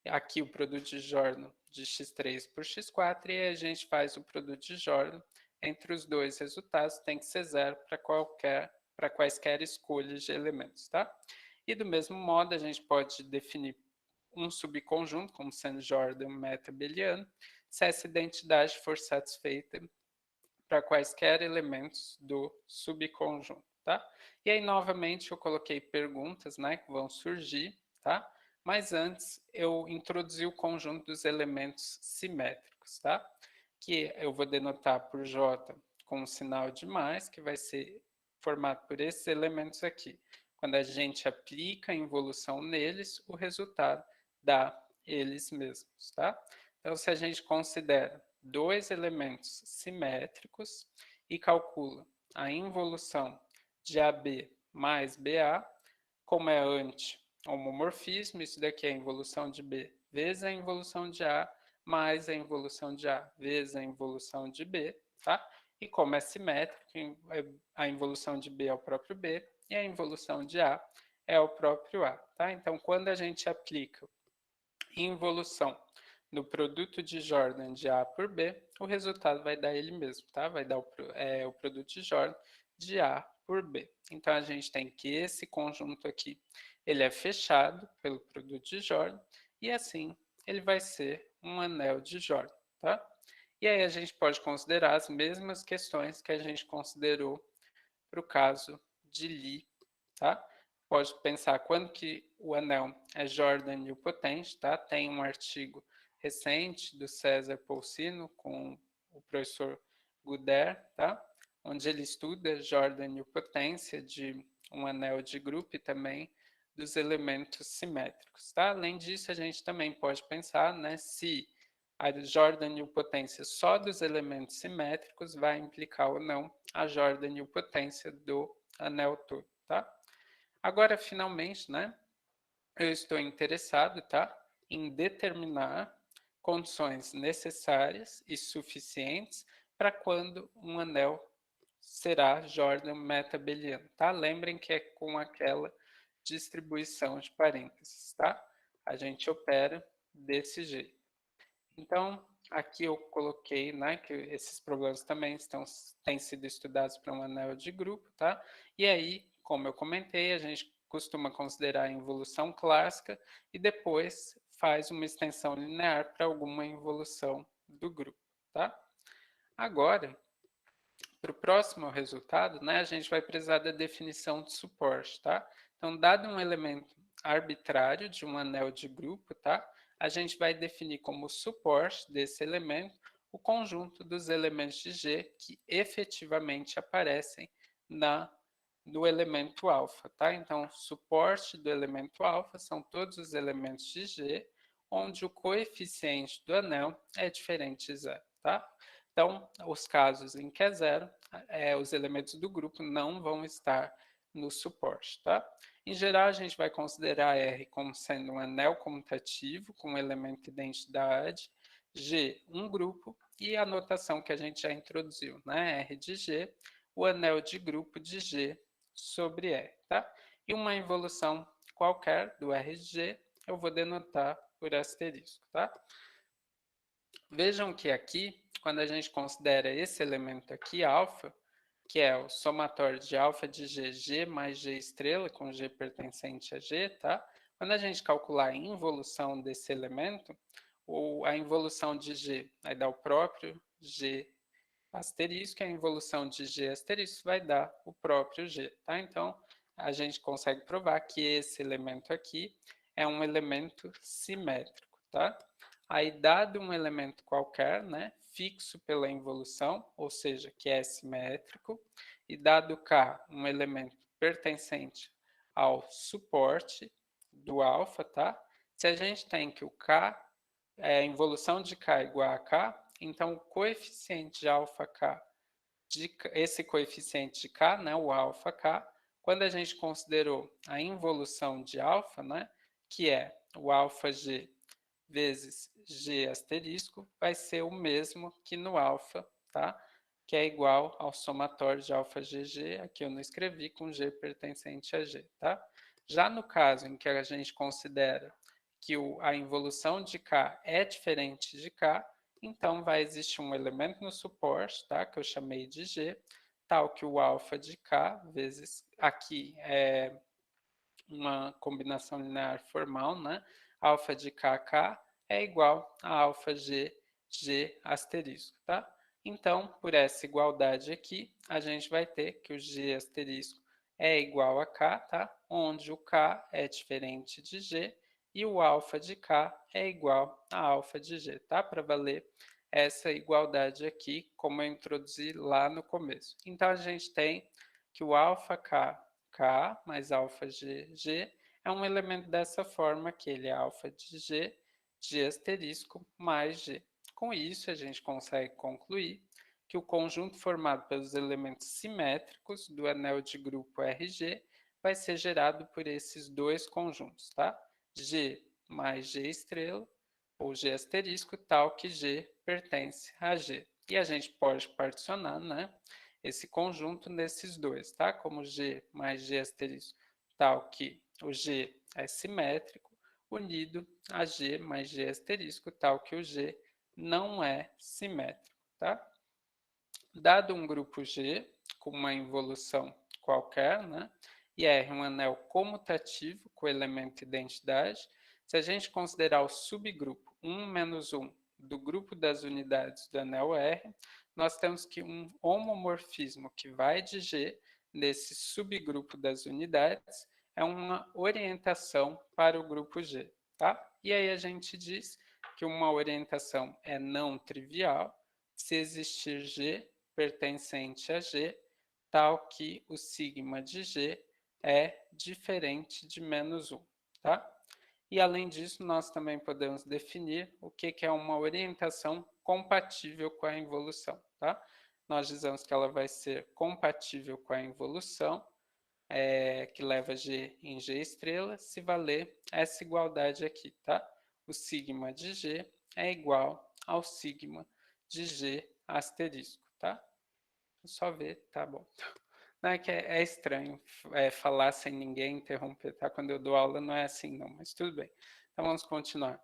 aqui o produto de Jordan de x3 por x4, e aí a gente faz o produto de Jordan entre os dois resultados, tem que ser zero para quaisquer escolhas de elementos, tá? E do mesmo modo, a gente pode definir um subconjunto, como sendo Jordan metabeliano, se essa identidade for satisfeita para quaisquer elementos do subconjunto, tá? E aí, novamente, eu coloquei perguntas, né, que vão surgir, tá? Mas antes, eu introduzi o conjunto dos elementos simétricos, tá? Que eu vou denotar por J com um sinal de mais, que vai ser formado por esses elementos aqui. Quando a gente aplica a involução neles, o resultado dá eles mesmos, tá? Então, se a gente considera dois elementos simétricos e calcula a involução de AB mais BA, como é anti-homomorfismo, isso daqui é a involução de B vezes a involução de A, mais a involução de A vezes a involução de B, tá? E como é simétrico, a involução de B é o próprio B e a involução de A é o próprio A, tá? Então, quando a gente aplica involução no produto de Jordan de A por B, o resultado vai dar ele mesmo, tá? Vai dar o produto de Jordan de A por B. Então, a gente tem que esse conjunto aqui, ele é fechado pelo produto de Jordan, e assim ele vai ser um anel de Jordan, tá? E aí a gente pode considerar as mesmas questões que a gente considerou para o caso de Lie, tá? Pode pensar quando que o anel é Jordan nilpotente, tá? Tem um artigo recente do César Polsino com o professor Guder, tá? Onde ele estuda Jordan nilpotência de um anel de grupo e também dos elementos simétricos, tá? Além disso, a gente também pode pensar, né, se a Jordan nilpotência só dos elementos simétricos vai implicar ou não a Jordan nilpotência do anel todo, tá? Agora, finalmente, né, eu estou interessado, tá, em determinar condições necessárias e suficientes para quando um anel será Jordan metabeliano, tá? Lembrem que é com aquela distribuição de parênteses, tá? A gente opera desse jeito. Então, aqui eu coloquei, né, que esses problemas também têm sido estudados para um anel de grupo, tá? E aí, como eu comentei, a gente costuma considerar a involução clássica e depois faz uma extensão linear para alguma involução do grupo, tá? Agora, para o próximo resultado, né, a gente vai precisar da definição de suporte, tá? Então, dado um elemento arbitrário de um anel de grupo, tá? A gente vai definir como suporte desse elemento o conjunto dos elementos de G que efetivamente aparecem no elemento alfa, tá? Então, suporte do elemento alfa são todos os elementos de G onde o coeficiente do anel é diferente de zero, tá? Então, os casos em que é zero, os elementos do grupo não vão estar no suporte, tá? Em geral, a gente vai considerar R como sendo um anel comutativo com elemento identidade, G um grupo e a notação que a gente já introduziu, né? R de G, o anel de grupo de G sobre R, tá? E uma involução qualquer do R de G, eu vou denotar por asterisco, tá? Vejam que aqui, quando a gente considera esse elemento aqui, alfa, que é o somatório de alfa de G, G mais G estrela, com G pertencente a G, tá? Quando a gente calcular a involução desse elemento, ou a involução de G vai dar o próprio G asterisco, e a involução de G asterisco vai dar o próprio G, tá? Então, a gente consegue provar que esse elemento aqui é um elemento simétrico, tá? Aí, dado um elemento qualquer, né, fixo pela involução, ou seja, que é simétrico, e dado K um elemento pertencente ao suporte do alfa, tá? Se a gente tem que o K, a involução de K é igual a K, então o coeficiente de alfa K, esse coeficiente de K, né, o alfa K, quando a gente considerou a involução de alfa, né, que é o alfa G vezes G asterisco, vai ser o mesmo que no alfa, tá? Que é igual ao somatório de alfa GG, aqui eu não escrevi, com G pertencente a G, tá? Já no caso em que a gente considera que a involução de K é diferente de K, então vai existir um elemento no suporte, tá? Que eu chamei de G, tal que o alfa de K vezes, aqui é uma combinação linear formal, né? Alfa de KK é igual a alfa G, G asterisco, tá? Então, por essa igualdade aqui, a gente vai ter que o G asterisco é igual a K, tá? Onde o K é diferente de G e o alfa de K é igual a alfa de G, tá? Para valer essa igualdade aqui, como eu introduzi lá no começo. Então, a gente tem que o alfa K, K mais alfa G, G, é um elemento dessa forma, que ele é alfa de G, G asterisco mais G. Com isso, a gente consegue concluir que o conjunto formado pelos elementos simétricos do anel de grupo RG vai ser gerado por esses dois conjuntos, tá? G mais G estrela, ou G asterisco, tal que G pertence a G. E a gente pode particionar, né, esse conjunto nesses dois, tá? Como G mais G asterisco, tal que o G é simétrico, unido a G mais G asterisco, tal que o G não é simétrico, tá? Dado um grupo G com uma involução qualquer, né, e R um anel comutativo com elemento identidade, se a gente considerar o subgrupo 1 menos 1 do grupo das unidades do anel R, nós temos que um homomorfismo que vai de G nesse subgrupo das unidades é uma orientação para o grupo G, tá? E aí a gente diz que uma orientação é não trivial se existir G pertencente a G, tal que o sigma de G é diferente de menos 1, tá? E além disso, nós também podemos definir o que é uma orientação compatível com a involução, tá? Nós dizemos que ela vai ser compatível com a involução, que leva G em G estrela, se valer essa igualdade aqui, tá? O sigma de G é igual ao sigma de G asterisco, tá? Só ver, tá bom. Não, é que é estranho falar sem ninguém interromper, tá? Quando eu dou aula não é assim não, mas tudo bem. Então vamos continuar.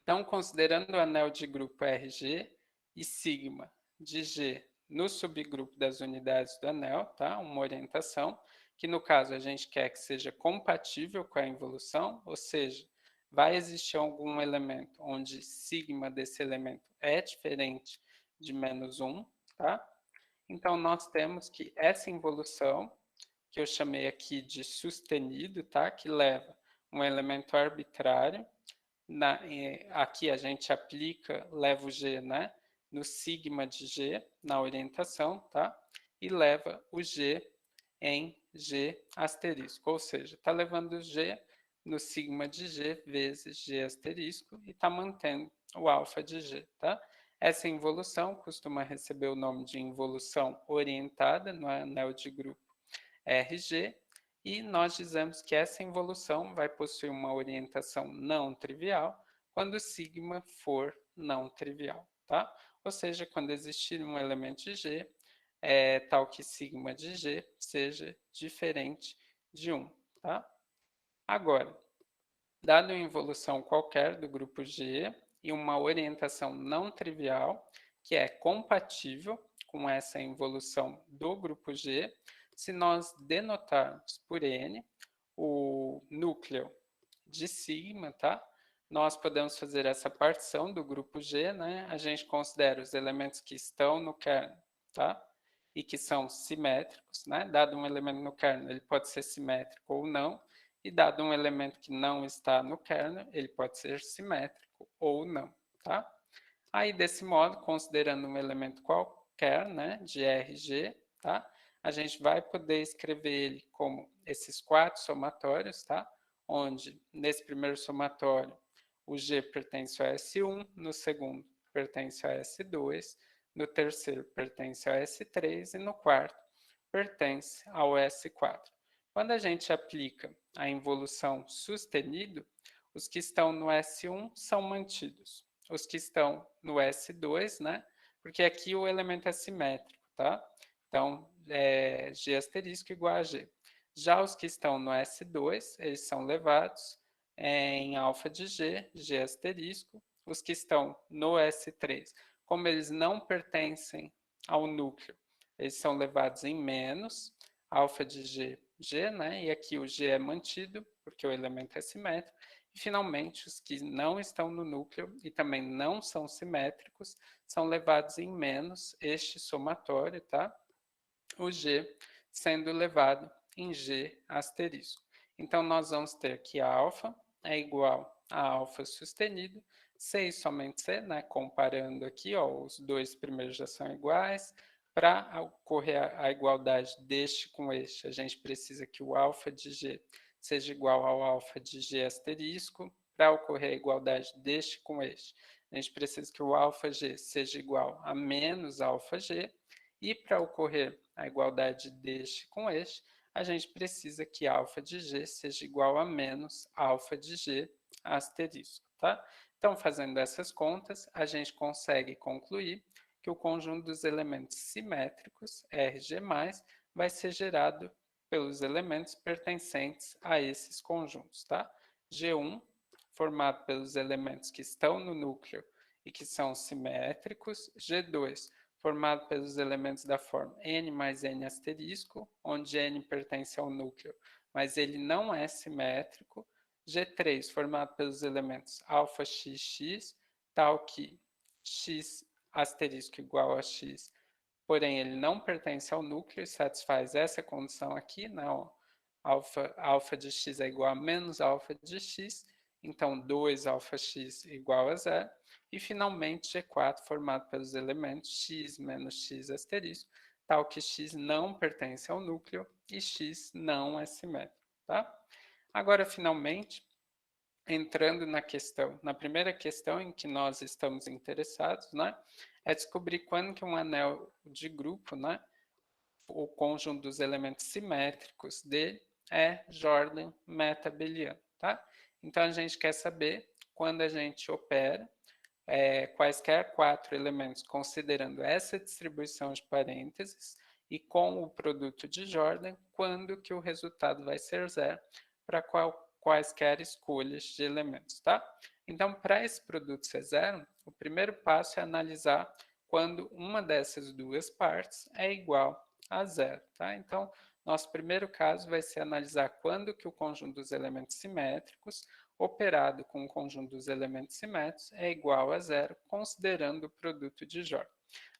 Então, considerando o anel de grupo RG e sigma de G no subgrupo das unidades do anel, tá? Uma orientação, que no caso a gente quer que seja compatível com a involução, ou seja, vai existir algum elemento onde sigma desse elemento é diferente de menos 1, tá? Então, nós temos que essa involução, que eu chamei aqui de sustenido, tá? Que leva um elemento arbitrário, aqui a gente aplica, leva o G, né? No sigma de G, na orientação, tá? E leva o G em G asterisco, ou seja, está levando o G no sigma de G vezes G asterisco e está mantendo o alfa de G, tá? Essa involução costuma receber o nome de involução orientada no anel de grupo RG, e nós dizemos que essa involução vai possuir uma orientação não trivial quando sigma for não trivial, tá? Ou seja, quando existir um elemento de G, tal que sigma de G seja diferente de 1, tá? Agora, dado uma involução qualquer do grupo G e uma orientação não trivial, que é compatível com essa involução do grupo G, se nós denotarmos por N o núcleo de sigma, tá? Nós podemos fazer essa partição do grupo G, né? A gente considera os elementos que estão no kernel, tá? E que são simétricos, né? Dado um elemento no kernel, ele pode ser simétrico ou não, e dado um elemento que não está no kernel, ele pode ser simétrico ou não, tá? Aí, desse modo, considerando um elemento qualquer, né, de RG, tá? A gente vai poder escrever ele como esses 4 somatórios, tá? Onde, nesse primeiro somatório, o G pertence ao S1, no segundo pertence ao S2, no terceiro pertence ao S3 e no quarto pertence ao S4. Quando a gente aplica a involução sustenido, os que estão no S1 são mantidos. Os que estão no S2, né? Porque aqui o elemento é simétrico, tá? Então, G asterisco igual a G. Já os que estão no S2, eles são levados em alfa de G, G asterisco. Os que estão no S3, como eles não pertencem ao núcleo, eles são levados em menos, alfa de G, G, né? E aqui o G é mantido, porque o elemento é simétrico. E, finalmente, os que não estão no núcleo e também não são simétricos, são levados em menos este somatório, tá? O G sendo levado em G asterisco. Então, nós vamos ter que alfa é igual a alfa sustenido, C e somente C, né? Comparando aqui, ó, os dois primeiros já são iguais. Para ocorrer a igualdade deste com este, a gente precisa que o alfa de G seja igual ao alfa de G asterisco. Para ocorrer a igualdade deste com este, a gente precisa que o alfa G seja igual a menos alfa G. E para ocorrer a igualdade deste com este, a gente precisa que alfa de G seja igual a menos alfa de G asterisco, tá? Então, fazendo essas contas, a gente consegue concluir que o conjunto dos elementos simétricos, RG+, vai ser gerado pelos elementos pertencentes a esses conjuntos, tá? G1, formado pelos elementos que estão no núcleo e que são simétricos. G2, formado pelos elementos da forma n mais n asterisco, onde n pertence ao núcleo, mas ele não é simétrico. G3, formado pelos elementos alfa x, x, tal que x asterisco igual a x, porém ele não pertence ao núcleo e satisfaz essa condição aqui, não, alfa de x é igual a menos alfa de x, então 2 alfa x igual a zero. E finalmente G4, formado pelos elementos x menos x asterisco, tal que x não pertence ao núcleo e x não é simétrico, tá? Agora, finalmente, entrando na primeira questão em que nós estamos interessados, né, é descobrir quando que um anel de grupo, né, o conjunto dos elementos simétricos dele é Jordan metabeliano, tá? Então, a gente quer saber quando a gente opera quaisquer 4 elementos considerando essa distribuição de parênteses e com o produto de Jordan, quando que o resultado vai ser zero para quaisquer escolhas de elementos, tá? Então, para esse produto ser zero, o primeiro passo é analisar quando uma dessas duas partes é igual a zero, tá? Então, nosso primeiro caso vai ser analisar quando que o conjunto dos elementos simétricos operado com o conjunto dos elementos simétricos é igual a zero, considerando o produto de Jordan.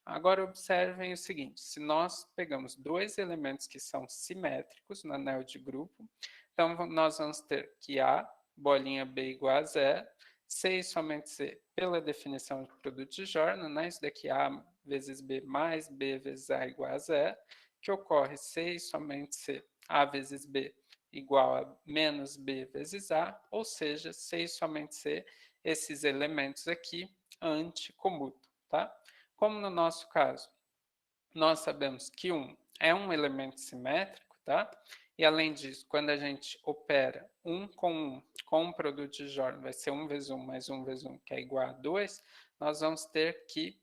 Agora, observem o seguinte, se nós pegamos dois elementos que são simétricos no anel de grupo, então nós vamos ter que A, bolinha B igual a zero, C e somente C, pela definição de produto de Jordan, né? Isso daqui A vezes B mais B vezes A igual a zero, que ocorre C e somente C, A vezes B igual a menos B vezes A, ou seja, C e somente C, esses elementos aqui anticomutam, tá? Como no nosso caso, nós sabemos que 1 é um elemento simétrico, tá? E além disso, quando a gente opera 1 com um produto de Jordan, vai ser 1 vezes 1 mais 1 vezes 1, que é igual a 2, nós vamos ter que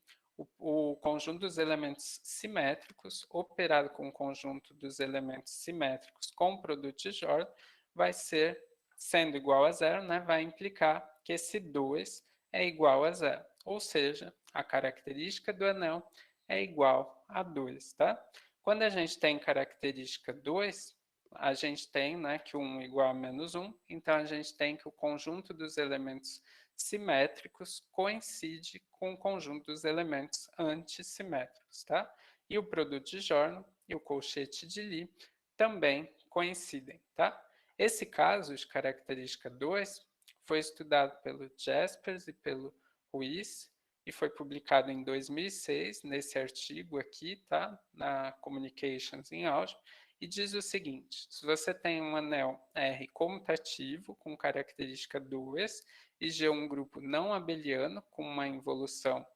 o conjunto dos elementos simétricos, operado com o conjunto dos elementos simétricos com o produto de Jordan, vai ser, sendo igual a zero, né, vai implicar que esse 2 é igual a zero. Ou seja, a característica do anel é igual a 2, tá? Quando a gente tem característica 2, a gente tem, né, que 1 igual a menos 1, então a gente tem que o conjunto dos elementos simétricos coincide com o conjunto dos elementos antissimétricos, tá? E o produto de Jordan e o colchete de Lie também coincidem, tá? Esse caso de característica 2 foi estudado pelo Jaspers e pelo Ruiz e foi publicado em 2006 nesse artigo aqui, tá? Na Communications in Algebra, e diz o seguinte, se você tem um anel R comutativo com característica 2 e G um grupo não abeliano com uma involução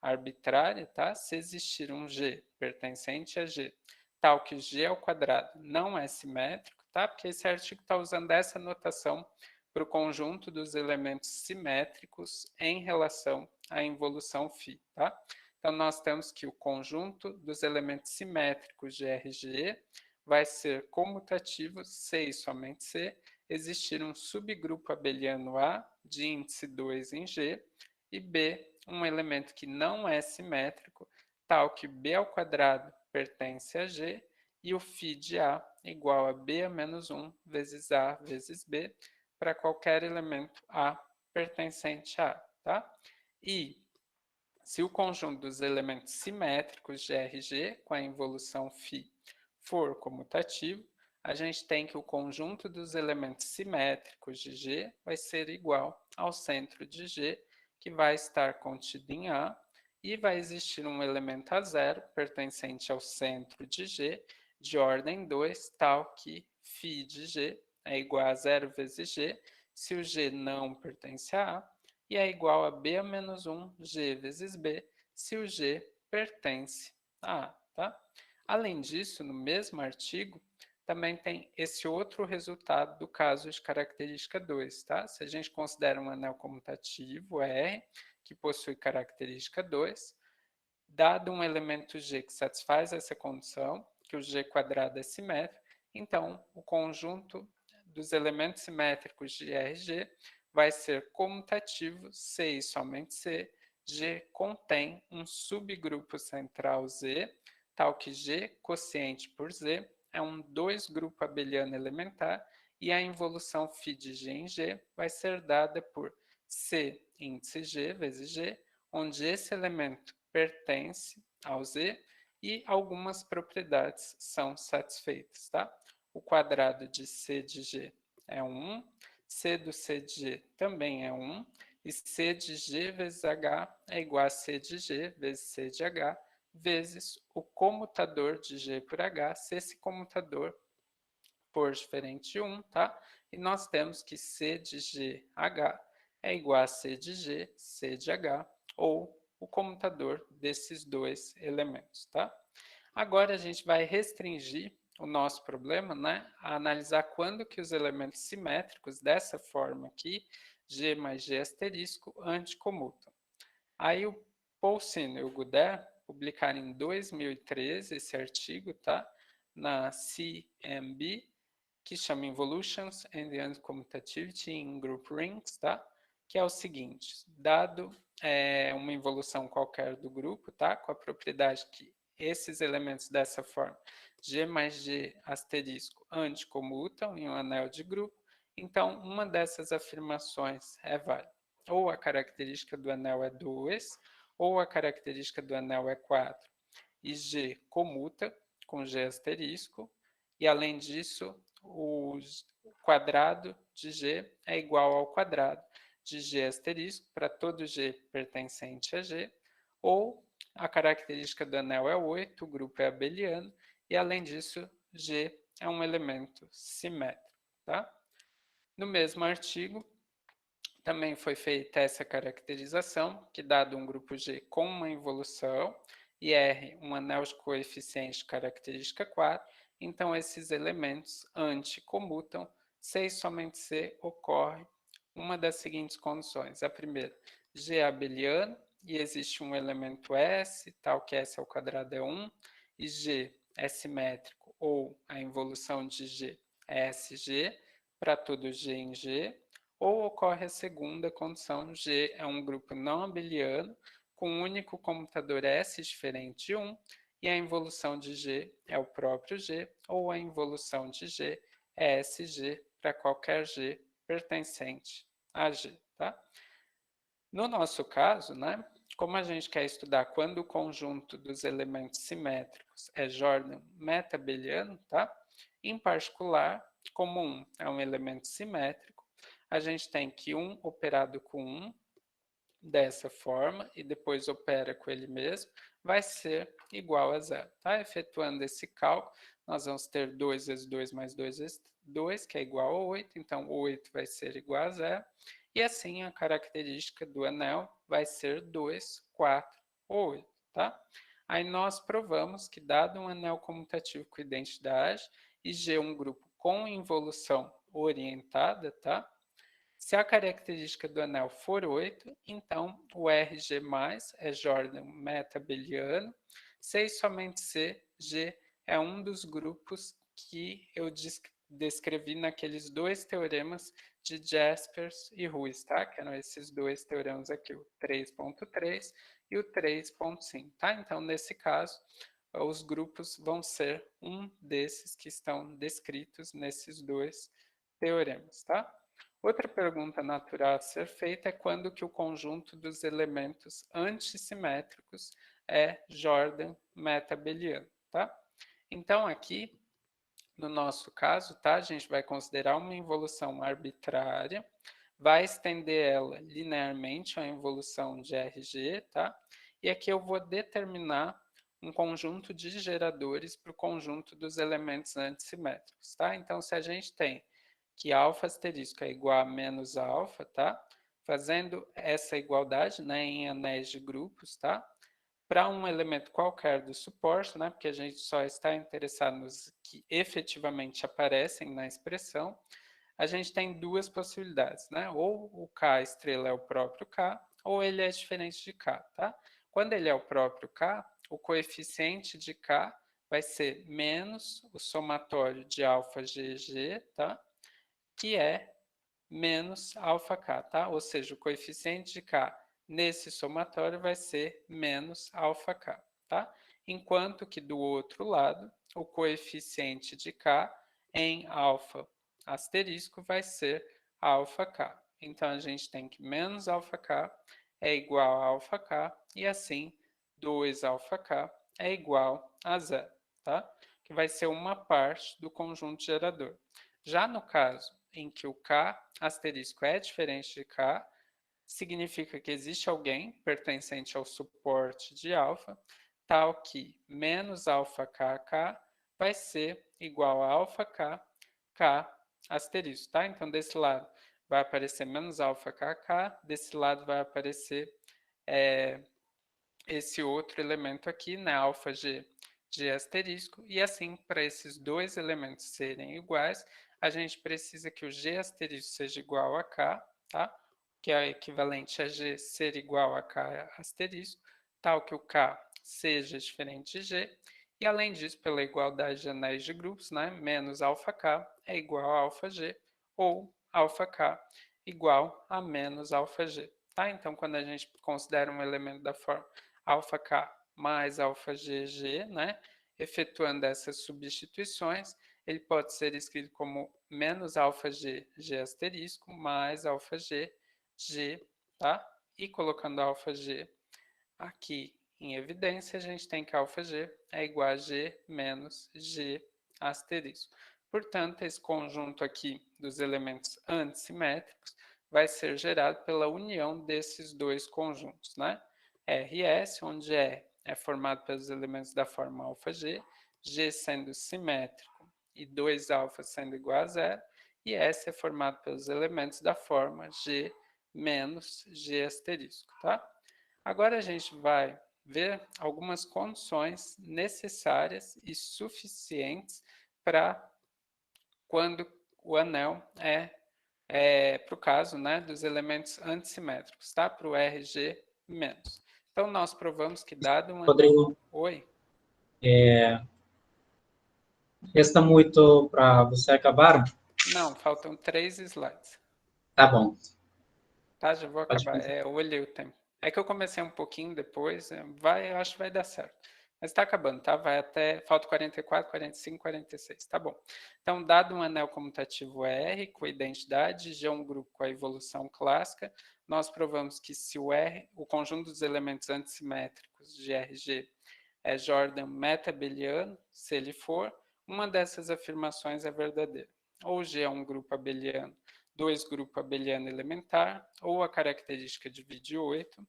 arbitrária, tá? Se existir um G pertencente a G, tal que G ao quadrado não é simétrico, tá? Porque esse artigo está usando essa notação para o conjunto dos elementos simétricos em relação à involução φ, tá? Então, nós temos que o conjunto dos elementos simétricos de RG vai ser comutativo C e somente C, existir um subgrupo abeliano A de índice 2 em G, e B, um elemento que não é simétrico, tal que B ao quadrado pertence a G, e o φ de A igual a B a menos 1 vezes A vezes B, para qualquer elemento A pertencente a A, tá? E se o conjunto dos elementos simétricos de RG com a involução φ for comutativo, a gente tem que o conjunto dos elementos simétricos de G vai ser igual ao centro de G, que vai estar contido em A, e vai existir um elemento a zero pertencente ao centro de G, de ordem 2, tal que φ de G é igual a zero vezes G, se o G não pertence a A, e é igual a B a menos 1 G vezes B, se o G pertence a A, tá? Além disso, no mesmo artigo, também tem esse outro resultado do caso de característica 2, tá? Se a gente considera um anel comutativo, R, que possui característica 2, dado um elemento G que satisfaz essa condição, que o G quadrado é simétrico, então o conjunto dos elementos simétricos de RG vai ser comutativo se e somente se G contém um subgrupo central Z, tal que G quociente por Z é um 2-grupo abeliano elementar e a involução φ de G em G vai ser dada por C índice G vezes G, onde esse elemento pertence ao Z e algumas propriedades são satisfeitas, tá? O quadrado de C de G é 1, C do C de G também é 1, e C de G vezes H é igual a C de G vezes C de H, vezes o comutador de G por H, se esse comutador for diferente de 1, tá? E nós temos que C de GH é igual a C de G, C de H, ou o comutador desses dois elementos, tá? Agora a gente vai restringir o nosso problema, né, a analisar quando que os elementos simétricos dessa forma aqui, G mais G asterisco, anticomutam. Aí o Paulsino e o Gudert publicaram em 2013 esse artigo, tá? Na CMB, que chama Involutions and the Uncommutativity in Group Rings, tá? Que é o seguinte, dado uma involução qualquer do grupo, tá? Com a propriedade que esses elementos dessa forma, G mais G asterisco, anticomutam em um anel de grupo, então uma dessas afirmações é válida. Ou a característica do anel é 2, ou a característica do anel é 4, e G comuta com G asterisco, e além disso, o quadrado de G é igual ao quadrado de G asterisco para todo G pertencente a G, ou a característica do anel é 8, o grupo é abeliano, e além disso, G é um elemento simétrico, tá? No mesmo artigo, também foi feita essa caracterização, que dado um grupo G com uma involução e R um anel de coeficiente de característica 4, então esses elementos anticomutam se e somente se ocorre uma das seguintes condições. A primeira, G é abeliano e existe um elemento S, tal que S ao quadrado é 1, e G é simétrico ou a involução de G é SG para todo G em G, ou ocorre a segunda condição, G é um grupo não abeliano com um único comutador S diferente de 1, e a involução de G é o próprio G, ou a involução de G é SG para qualquer G pertencente a G, tá? No nosso caso, né, como a gente quer estudar quando o conjunto dos elementos simétricos é Jordan meta-abeliano, tá? Em particular, como 1 é um elemento simétrico, a gente tem que 1 operado com 1 dessa forma e depois opera com ele mesmo, vai ser igual a zero. Tá? Efetuando esse cálculo, nós vamos ter 2 vezes 2 mais 2 vezes 2, que é igual a 8, então 8 vai ser igual a zero, e assim a característica do anel vai ser 2, 4 ou 8. Tá? Aí nós provamos que dado um anel comutativo com identidade e G um grupo com involução orientada, tá? Se a característica do anel for 8, então o RG+, é Jordan meta-abeliano, se e somente se G é um dos grupos que eu descrevi naqueles dois teoremas de Jaspers e Ruiz, tá? Que eram esses dois teoremas aqui, o 3.3 e o 3.5, tá? Então, nesse caso, os grupos vão ser um desses que estão descritos nesses dois teoremas, tá? Outra pergunta natural a ser feita é quando que o conjunto dos elementos antissimétricos é Jordan meta-abeliano, tá? Então aqui no nosso caso, tá? A gente vai considerar uma involução arbitrária, vai estender ela linearmente a involução de RG, tá? E aqui eu vou determinar um conjunto de geradores para o conjunto dos elementos antissimétricos, tá? Então, se a gente tem que alfa asterisco é igual a menos alfa, tá? Fazendo essa igualdade, né, em anéis de grupos, tá? Para um elemento qualquer do suporte, né, porque a gente só está interessado nos que efetivamente aparecem na expressão, a gente tem duas possibilidades, né? Ou o K estrela é o próprio K, ou ele é diferente de K, tá? Quando ele é o próprio K, o coeficiente de K vai ser menos o somatório de alfa GG, tá? Que é menos alfa K, tá? Ou seja, o coeficiente de K nesse somatório vai ser menos alfa K, tá? Enquanto que do outro lado, o coeficiente de K em alfa asterisco vai ser alfa K. Então, a gente tem que menos alfa K é igual a alfa K, e assim, 2 alfa K é igual a zero, tá? Que vai ser uma parte do conjunto gerador. Já no caso em que o K asterisco é diferente de K, significa que existe alguém pertencente ao suporte de alfa, tal que menos alfa KK vai ser igual a alfa K, K asterisco, tá? Então, desse lado vai aparecer menos alfa KK, desse lado vai aparecer esse outro elemento aqui, né, alfa G, G asterisco, e assim, para esses dois elementos serem iguais, a gente precisa que o G asterisco seja igual a K, tá? Que é equivalente a G ser igual a K asterisco, tal que o K seja diferente de G, e além disso, pela igualdade de anéis de grupos, né, menos alfa K é igual a alfa G, ou alfa K igual a menos alfa G, tá? Então, quando a gente considera um elemento da forma alfa K mais alfa GG, né? Efetuando essas substituições, ele pode ser escrito como menos alfa G, G asterisco, mais alfa G, G, tá? E colocando alfa G aqui em evidência, a gente tem que alfa G é igual a G menos G asterisco. Portanto, esse conjunto aqui dos elementos antissimétricos vai ser gerado pela união desses dois conjuntos, né? RS, onde E é formado pelos elementos da forma alfa G, G sendo simétrico e 2 alfa sendo igual a zero, e S é formado pelos elementos da forma G menos G asterisco, tá? Agora a gente vai ver algumas condições necessárias e suficientes para quando o anel para o caso, né, dos elementos antissimétricos, tá? Para o RG menos. Então, nós provamos que dado um anel... Rodrigo, Oi? resta muito para você acabar? Não, faltam 3 slides. Tá bom. Tá, já vou Pode acabar. fazer. Eu olhei o tempo. É que eu comecei um pouquinho depois, eu acho que vai dar certo. Mas está acabando, tá? Vai até, falta 44, 45, 46, tá bom. Então, dado um anel comutativo R com a identidade, G é um grupo com a evolução clássica, nós provamos que se o R, o conjunto dos elementos antissimétricos de RG é Jordan meta-abeliano, se ele for, uma dessas afirmações é verdadeira. Ou G é um grupo abeliano, dois grupos abeliano elementar, ou a característica divide 8,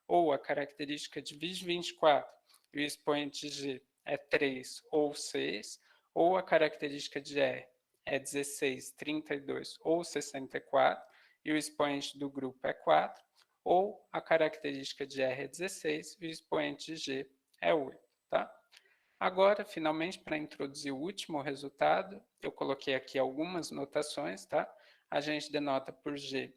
ou a característica divide 24, e o expoente de G é 3 ou 6, ou a característica de E é 16, 32 ou 64, e o expoente do grupo é 4, ou a característica de R é 16 e o expoente de G é 8, tá? Agora, finalmente, para introduzir o último resultado, eu coloquei aqui algumas notações, tá? A gente denota por G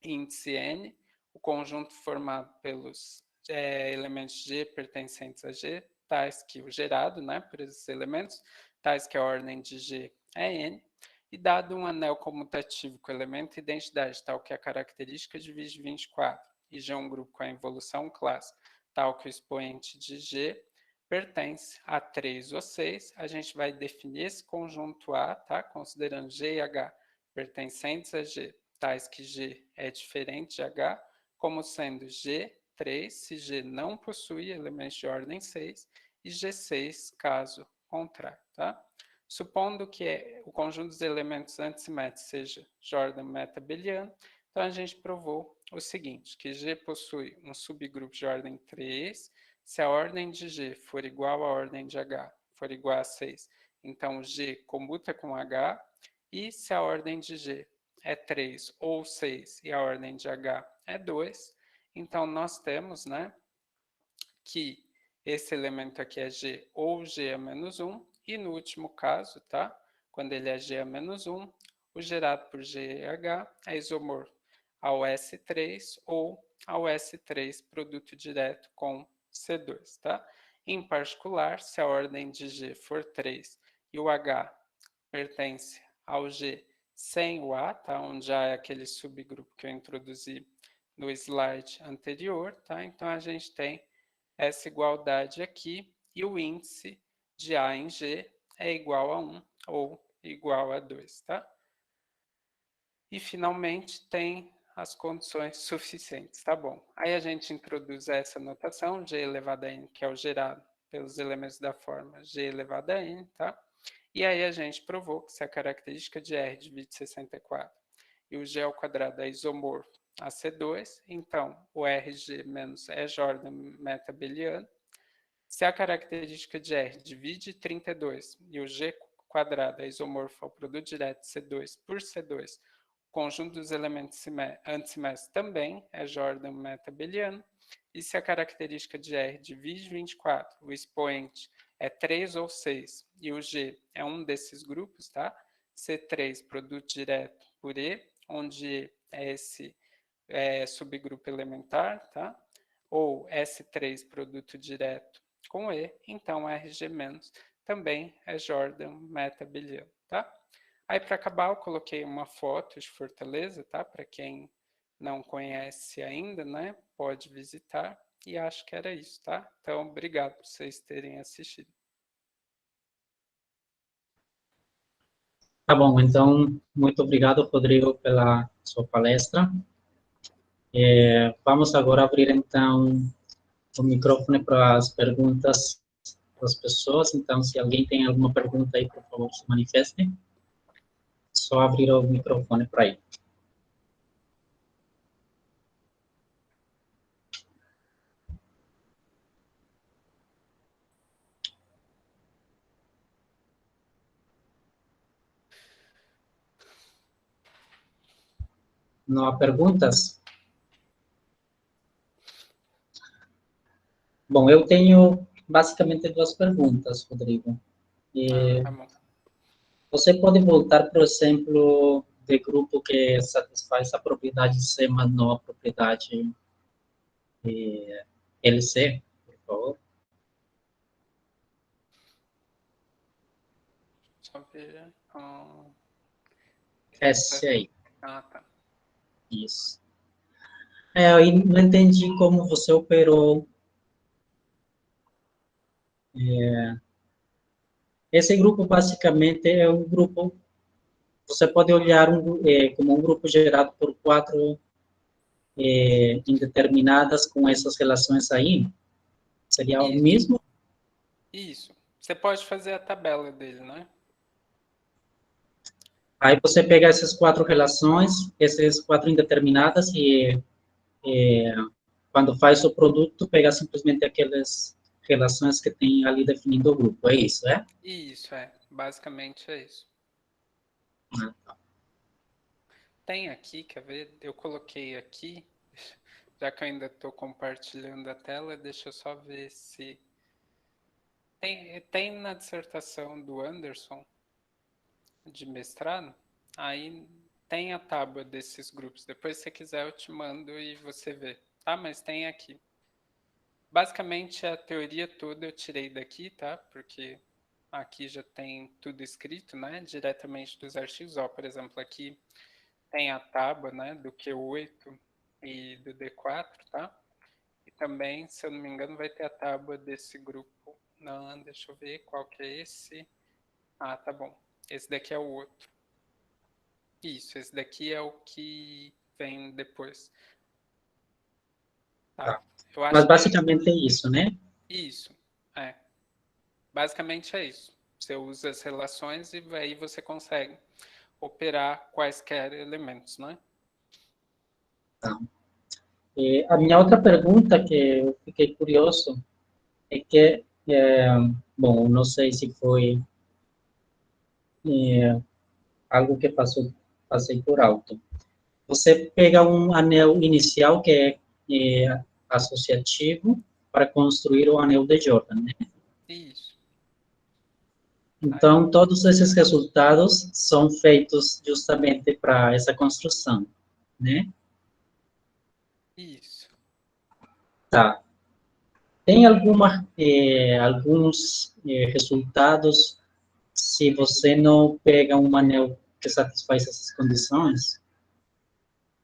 índice N, o conjunto formado pelos elementos G pertencentes a G, tais que o gerado, né, por esses elementos, tais que a ordem de G é N, e dado um anel comutativo com elemento e identidade, tal que a característica divide 24, e G é um grupo com a involução clássica, tal que o expoente de G pertence a 3 ou 6, a gente vai definir esse conjunto A, tá? Considerando G e H pertencentes a G, tais que G é diferente de H, como sendo G3 se G não possui elementos de ordem 6 e G6 caso contrário, tá? Supondo que o conjunto dos elementos antissimétricos seja Jordan metabeliano, então a gente provou o seguinte, que G possui um subgrupo de ordem 3, se a ordem de G for igual à ordem de H, for igual a 6, então G comuta com H, e se a ordem de G é 3 ou 6 e a ordem de H é 2, então nós temos, né, que esse elemento aqui é G ou G a menos 1, e no último caso, tá? Quando ele é G a menos 1, o gerado por GH é isomorfo ao S3 ou ao S3 produto direto com C2, tá? Em particular, se a ordem de G for 3 e o H pertence ao G sem o A, tá? Onde já é aquele subgrupo que eu introduzi no slide anterior, tá? Então a gente tem essa igualdade aqui, e o índice de A em G é igual a 1 ou igual a 2, tá? E, finalmente, tem as condições suficientes, tá bom? Aí a gente introduz essa notação, G elevado a N, que é o gerado pelos elementos da forma G elevado a N, tá? E aí a gente provou que se a característica de R divide 64 e o G ao quadrado é isomorfo a C2, então o RG menos é Jordan metabeliano. Se a característica de R divide 32 e o G quadrado é isomorfo ao produto direto C2 por C2, o conjunto dos elementos antissimétricos também é Jordan metabeliano. E se a característica de R divide 24, o expoente é 3 ou 6 e o G é um desses grupos, tá? C3 produto direto por E, onde E é esse subgrupo elementar, tá? Ou S3 produto direto com E, então RG- também é Jordan metabeliano, tá? Aí, para acabar, eu coloquei uma foto de Fortaleza, tá? Para quem não conhece ainda, né? Pode visitar. E acho que era isso, tá? Então, obrigado por vocês terem assistido. Tá bom, então, muito obrigado, Rodrigo, pela sua palestra. Vamos agora abrir, então, o microfone para as perguntas das pessoas. Então, se alguém tem alguma pergunta aí, por favor, se manifeste. Só abrir o microfone para ele. Não há perguntas? Bom, eu tenho basicamente duas perguntas, Rodrigo. Tá bom. Você pode voltar, por exemplo, de grupo que satisfaz a propriedade C, mas não a propriedade LC, por favor? Só ver. S aí. Tá. Isso. Eu não entendi como você operou. Esse grupo, basicamente, é um grupo. Você pode olhar como um grupo gerado por quatro indeterminadas com essas relações aí. Seria o mesmo? Isso. Você pode fazer a tabela dele, né? Aí você pega essas quatro relações, essas quatro indeterminadas, e quando faz o produto, pega simplesmente aquelas relações que tem ali definindo o grupo. É isso, é? Isso, basicamente é isso. Tem aqui, quer ver? Eu coloquei aqui, já que eu ainda estou compartilhando a tela, deixa eu só ver se... Tem na dissertação do Anderson, de mestrado, aí tem a tábua desses grupos. Depois, se você quiser, eu te mando e você vê. Tá? Mas tem aqui. Basicamente, a teoria toda eu tirei daqui, tá? Porque aqui já tem tudo escrito, né? Diretamente dos artigos. Ó, por exemplo, aqui tem a tábua, né? Do Q8 e do D4, tá? E também, se eu não me engano, vai ter a tábua desse grupo. Não, deixa eu ver qual que é esse. Ah, tá bom. Esse daqui é o outro. Isso, esse daqui é o que vem depois. Tá. Eu Mas acho que basicamente é isso, né? isso. Basicamente é isso. Você usa as relações e aí você consegue operar quaisquer elementos, né? Tá. A minha outra pergunta, que eu fiquei curioso, é que, bom, não sei se foi algo que passei por alto. Você pega um anel inicial que é associativo para construir o anel de Jordan, né? Isso. Então, todos esses resultados são feitos justamente para essa construção, né? Isso. Tá. Tem alguns resultados se você não pega um anel que satisfaz essas condições?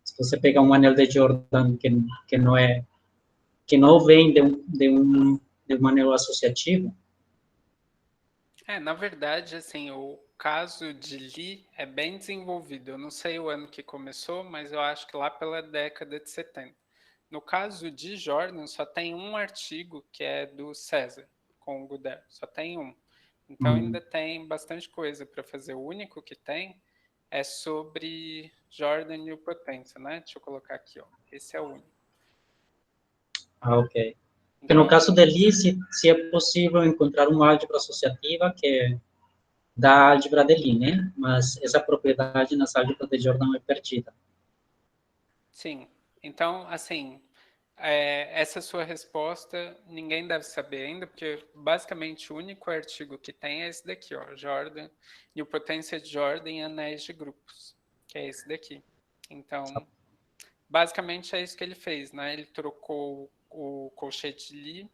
Se você pegar um anel de Jordan que não é que não vem de um anel associativo? Na verdade, assim, o caso de Lee é bem desenvolvido. Eu não sei o ano que começou, mas eu acho que lá pela década de 70. No caso de Jordan, só tem um artigo que é do César, com o Goodell. Só tem um. Então ainda tem bastante coisa para fazer. O único que tem é sobre Jordan e o potência, né? Deixa eu colocar aqui, ó. Esse é o único. Ah, ok. Porque no Então, caso de Lie, se é possível encontrar uma álgebra associativa que é da álgebra de Lie, né? Mas essa propriedade nas álgebras de Jordan é perdida. sim. Então, assim, essa sua resposta ninguém deve saber ainda, porque basicamente o único artigo que tem é esse daqui, ó, Jordan, e o potência de Jordan em anéis de grupos, que é esse daqui. Então, basicamente é isso que ele fez, né? Ele trocou o colchete de Lie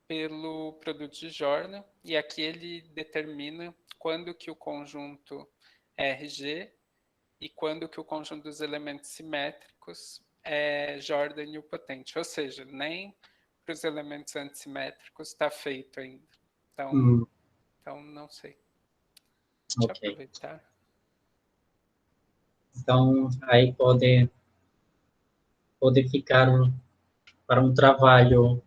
pelo produto de Jordan, e aqui ele determina quando que o conjunto RG e quando que o conjunto dos elementos simétricos é Jordan nilpotente, ou seja, nem para os elementos antissimétricos está feito ainda. Então não sei. Deixa eu Ok. aproveitar. Então, aí pode ficar para um trabalho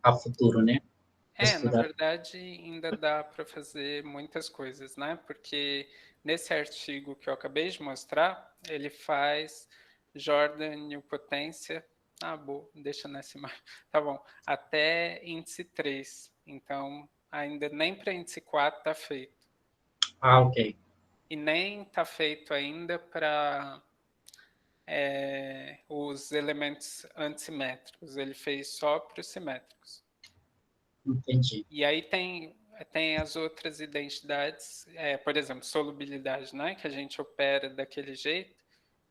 a futuro, né? Na Estudar. verdade, ainda dá para fazer muitas coisas, né? Porque nesse artigo que eu acabei de mostrar, ele faz Jordan nilpotência. Ah, boa, deixa nessa imagem. Tá bom. Até índice 3. Então, ainda nem para índice 4 está feito. Ah, ok. E nem está feito ainda para os elementos antissimétricos. Ele fez só para os simétricos. Entendi. E aí tem as outras identidades, por exemplo, solubilidade, né, que a gente opera daquele jeito,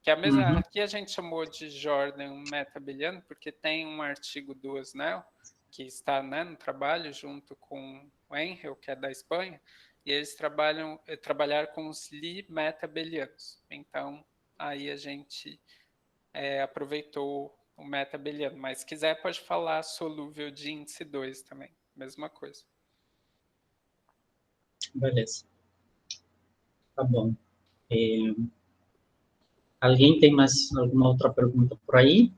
que é a mesma, aqui a gente chamou de Jordan metabeliano, porque tem um artigo do Snell, que está, né, no trabalho junto com o Engel, que é da Espanha, e eles trabalharam com os Lie metabelianos. Então, aí a gente aproveitou o metabeliano, mas se quiser pode falar solúvel de índice 2 também, mesma coisa. Beleza. Tá bom. Alguém tem mais alguma outra pergunta por aí?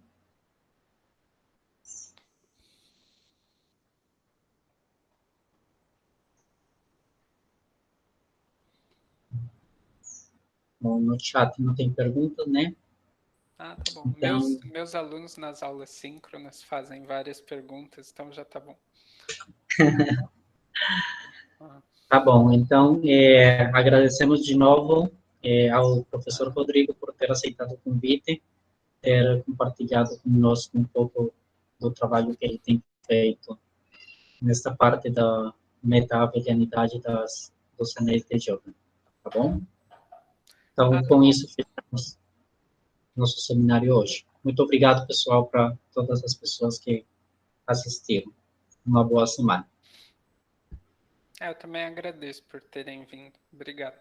Bom, no chat não tem perguntas, né? Ah, tá bom. Então, Meus alunos nas aulas síncronas fazem várias perguntas, então já tá bom. Ah, tá bom. Então, agradecemos de novo ao professor Rodrigo por ter aceitado o convite, ter compartilhado conosco um pouco do trabalho que ele tem feito nesta parte da meta-avelianidade dos anéis de Jordan. Tá bom? Então, tá com bom. isso, fechamos nosso seminário hoje. Muito obrigado, pessoal, para todas as pessoas que assistiram. Uma boa semana. Eu também agradeço por terem vindo. Obrigado.